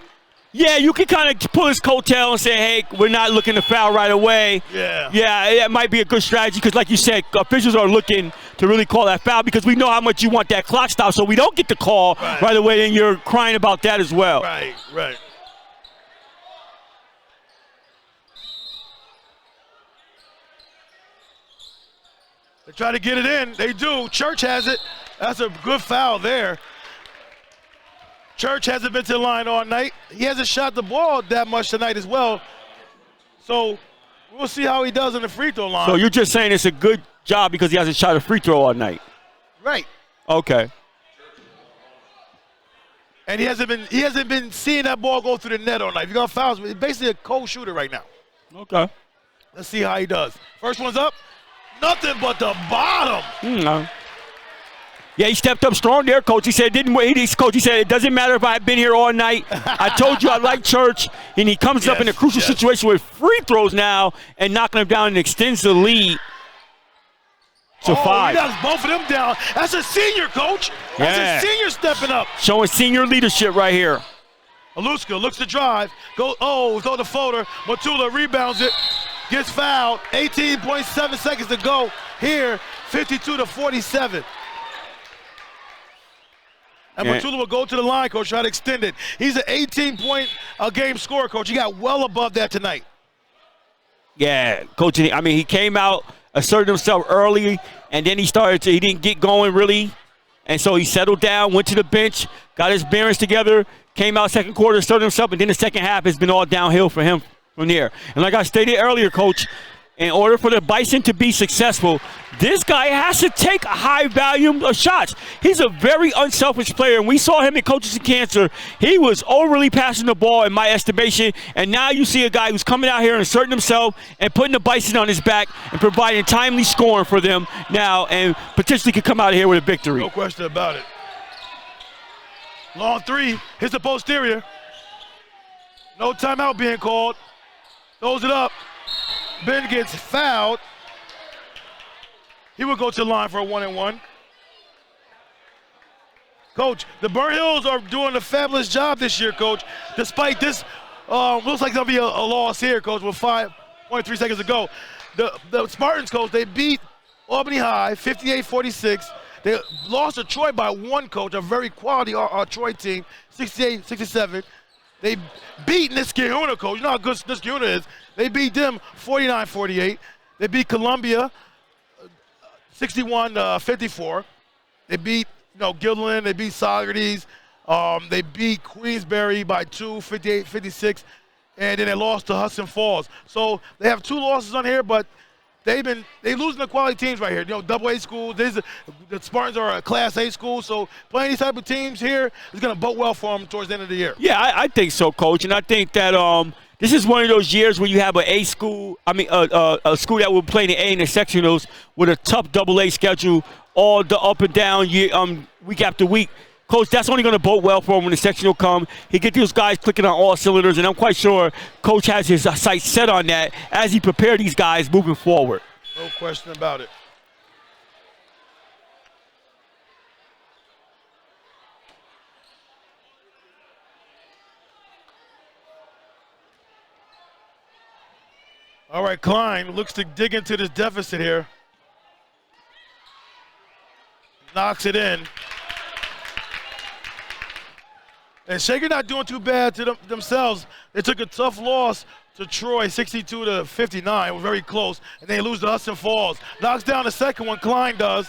Yeah, you can kind of pull his coattail and say, hey, we're not looking to foul right away. Yeah. Yeah, that might be a good strategy because, like you said, officials are looking to really call that foul because we know how much you want that clock stop, so we don't get the call right away, and you're crying about that as well. Right. They try to get it in. They do. Church has it. That's a good foul there. Church hasn't been to the line all night. He hasn't shot the ball that much tonight as well. So we'll see how he does in the free throw line. So you're just saying it's a good job because he hasn't shot a free throw all night. Right. Okay. And he hasn't been seeing that ball go through the net all night. If you're gonna foul him, he's basically a cold shooter right now. Okay. Let's see how he does. First one's up. Nothing but the bottom. No. Yeah, he stepped up strong there, Coach. He said Coach, he said, it doesn't matter if I've been here all night. I told you I like Church. And he comes up in a crucial situation with free throws now and knocking him down and extends the lead to 5. He knocks both of them down. That's a senior, Coach. That's a senior stepping up. Showing senior leadership right here. Aluska looks to drive. Throw the floater. Matula rebounds it. Gets fouled. 18.7 seconds to go here. 52-47. And Matula will go to the line, Coach, try to extend it. He's an 18-point-a-game scorer, Coach. He got well above that tonight. Yeah, Coach, he came out, asserted himself early, and then he didn't get going really. And so he settled down, went to the bench, got his bearings together, came out second quarter, asserted himself, and then the second half has been all downhill for him from there. And like I stated earlier, Coach, in order for the Bison to be successful, this guy has to take a high volume of shots. He's a very unselfish player, and we saw him in Coaches and Cancer. He was overly passing the ball, in my estimation, and now you see a guy who's coming out here and asserting himself and putting the Bison on his back and providing timely scoring for them now and potentially could come out of here with a victory. No question about it. Long three, hits the posterior. No timeout being called. Throws it up. Ben gets fouled. He will go to the line for a 1-and-1. Coach, the Burnt Hills are doing a fabulous job this year, Coach. Despite this, looks like there'll be a loss here, Coach, with 5.3 seconds to go. The Spartans, Coach, they beat Albany High 58-46. They lost to Troy by 1, Coach, a very quality Troy team, 68-67. They beat Niskayuna, Coach. You know how good Niskayuna is. They beat them 49-48. They beat Columbia 61-54. They beat Gilliland. They beat Socrates. They beat Queensbury by 2, 58-56. And then they lost to Hudson Falls. So they have 2 losses on here, but they losing to quality teams right here. AA schools. The Spartans are a Class A school, so playing these type of teams here is going to bode well for them towards the end of the year. Yeah, I think so, Coach, and I think that This is one of those years where you have a school, a school that will play in the A and the sectionals with a tough AA schedule all the up and down week after week. Coach, that's only going to bode well for him when the sectional come. He get these guys clicking on all cylinders, and I'm quite sure Coach has his sights set on that as he prepare these guys moving forward. No question about it. All right, Klein looks to dig into this deficit here. Knocks it in. And Shaker not doing too bad to themselves. They took a tough loss to Troy, 62-59. It was very close. And they lose to Hudson Falls. Knocks down the second one, Klein does.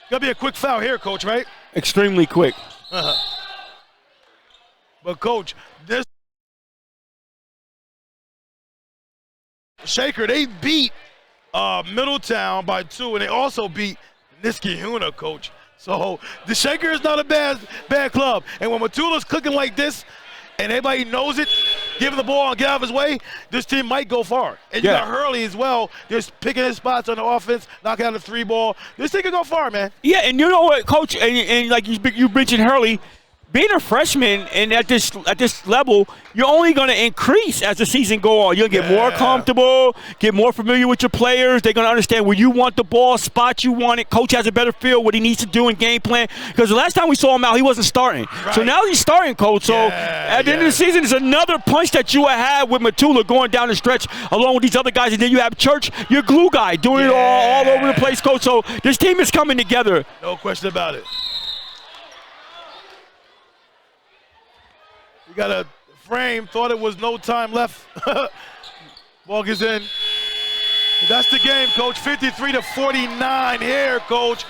Gotta be a quick foul here, Coach, right? Extremely quick. But, Coach, this Shaker, they beat Middletown by 2, and they also beat Niskayuna, Coach. So the Shaker is not a bad club. And when Matula's cooking like this, and everybody knows it, giving the ball and get out of his way, this team might go far. And you got Hurley as well, just picking his spots on the offense, knocking out the 3-ball. This thing can go far, man. Yeah, and you know what, Coach, and like you mentioned Hurley, being a freshman and at this level, you're only going to increase as the season go on. You'll get more comfortable, get more familiar with your players. They're going to understand where you want the ball, spot you want it. Coach has a better feel what he needs to do in game plan. Because the last time we saw him out, he wasn't starting. Right. So now he's starting, Coach. So at the end of the season, there's another punch that you have with Matula going down the stretch along with these other guys. And then you have Church, your glue guy, doing it all over the place, Coach. So this team is coming together. No question about it. We got a frame, thought it was no time left. Ball gets in. That's the game, Coach. 53-49 here, Coach.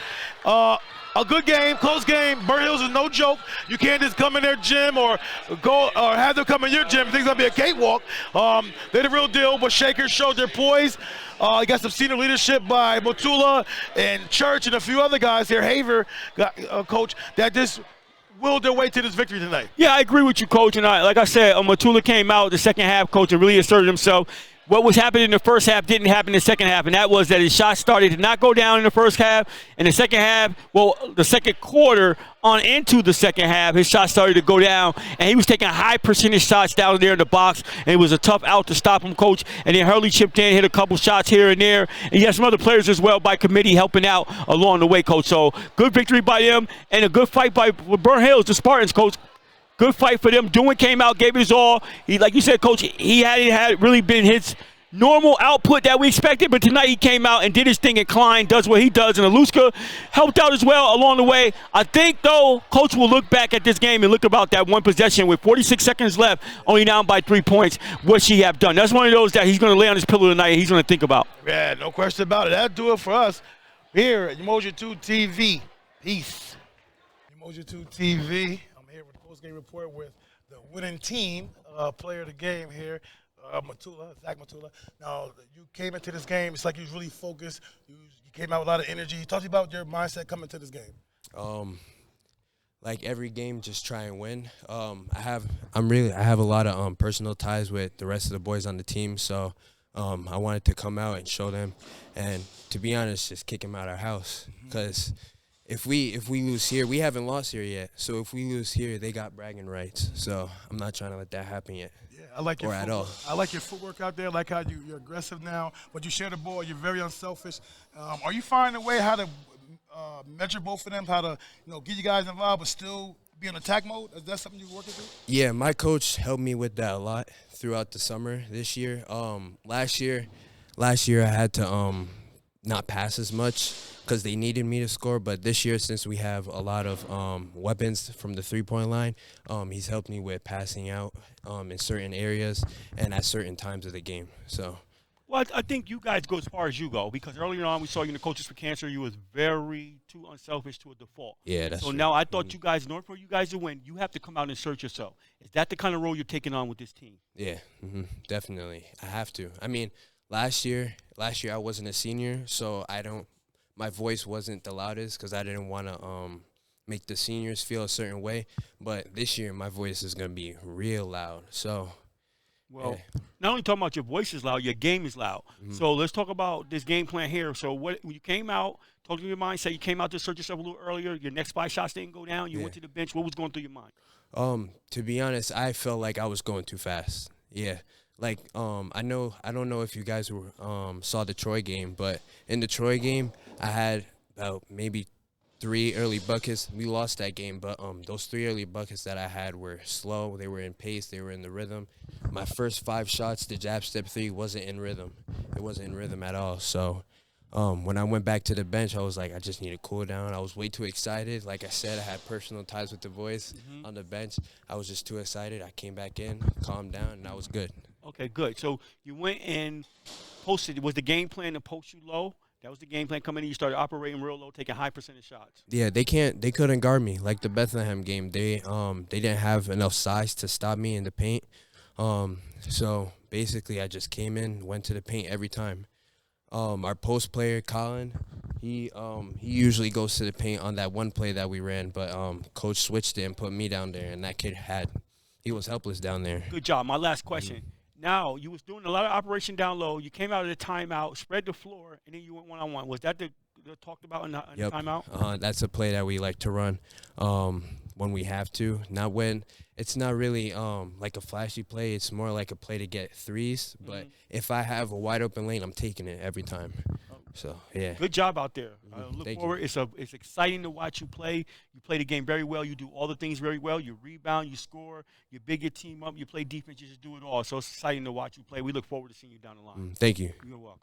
A good game, close game. Burnt Hills is no joke. You can't just come in their gym or go or have them come in your gym. Things gonna be a cakewalk. They're the real deal, but Shakers showed their poise. You got some senior leadership by Matula and Church and a few other guys here. Haver, Coach, that just willed their way to this victory tonight. Yeah, I agree with you, Coach. And like I said, Matula came out the second half, Coach, and really asserted himself. What was happening in the first half didn't happen in the second half, and that was that his shots started to not go down in the first half. In the second half, the second quarter on into the second half, his shots started to go down, and he was taking high percentage shots down there in the box, and it was a tough out to stop him, Coach. And then Hurley chipped in, hit a couple shots here and there, and you had some other players as well by committee helping out along the way, Coach. So good victory by them, and a good fight by Burnt Hills, the Spartans, Coach. Good fight for them. Dewey came out, gave it his all. He, like you said, Coach, he hadn't really been his normal output that we expected, but tonight he came out and did his thing, and Klein does what he does, and Aluska helped out as well along the way. I think, though, Coach will look back at this game and look about that one possession with 46 seconds left, only down by 3 points, what she have done. That's one of those that he's going to lay on his pillow tonight and he's going to think about. Yeah, no question about it. That'll do it for us here at U2TV. Peace. U2TV. I'm here with the post-game report with the winning team, player of the game here. Zach Matula. Now, you came into this game, it's like you was really focused. You came out with a lot of energy. Talk to me about your mindset coming to this game. Like every game, just try and win. I have a lot of personal ties with the rest of the boys on the team, so I wanted to come out and show them, and to be honest, just kick them out of our house. Because if we lose here, we haven't lost here yet. So if we lose here, they got bragging rights. So I'm not trying to let that happen yet. Yeah, I like your at all. I like your footwork out there. I like how you're aggressive now, but you share the ball. You're very unselfish. Are you finding a way how to measure both of them, how to get you guys involved, but still be in attack mode? Is that something you're working through? Yeah, my coach helped me with that a lot throughout the summer this year. Last year I had to not pass as much because they needed me to score. But this year, since we have a lot of weapons from the three-point line, he's helped me with passing out in certain areas and at certain times of the game. So. Well, I think you guys go as far as you go, because earlier on we saw you in the Coaches for Cancer. You was very too unselfish to a default. Yeah, that's so true. now I thought you guys, in order for you guys to win, you have to come out and assert yourself. Is that the kind of role you're taking on with this team? Yeah, definitely. I have to. I mean, last year I wasn't a senior, so my voice wasn't the loudest because I didn't want to make the seniors feel a certain way. But this year my voice is going to be real loud. So Well, Yeah. not only talking about your voice is loud, your game is loud. So let's talk about this game plan here. So when you came out, talk to your mindset. You came out to search yourself a little earlier. Your next 5 shots didn't go down. You Yeah. went to the bench. What was going through your mind? To be honest, I felt like I was going too fast. Yeah. Like, I don't know if you guys were, saw the Troy game, but in the Troy game, I had about maybe 3 early buckets. We lost that game, but those 3 early buckets that I had were slow. They were in pace. They were in the rhythm. My first 5 shots, the jab step 3, wasn't in rhythm. It wasn't in rhythm at all. So when I went back to the bench, I was like, I just need to cool down. I was way too excited. Like I said, I had personal ties with the boys on the bench. I was just too excited. I came back in, calmed down, and I was good. Okay, good. So you went and posted. Was the game plan to post you low? That was the game plan coming in. You started operating real low, taking high percentage shots. Yeah, they couldn't guard me like the Bethlehem game. They didn't have enough size to stop me in the paint. So basically, I just came in, went to the paint every time. Our post player Colin, he usually goes to the paint on that one play that we ran, but coach switched it and put me down there, and that kid he was helpless down there. Good job. My last question. Now, you was doing a lot of operation down low. You came out of the timeout, spread the floor, and then you went one-on-one. Was that the talked about in the Yep. timeout? That's a play that we like to run when we have to. Not when it's not really like a flashy play. It's more like a play to get threes. But if I have a wide open lane, I'm taking it every time. So yeah. Good job out there. Look Thank forward. It's exciting to watch you play. You play the game very well. You do all the things very well. You rebound, you score, you big your team up, you play defense, you just do it all. So it's exciting to watch you play. We look forward to seeing you down the line. Thank you. You're welcome.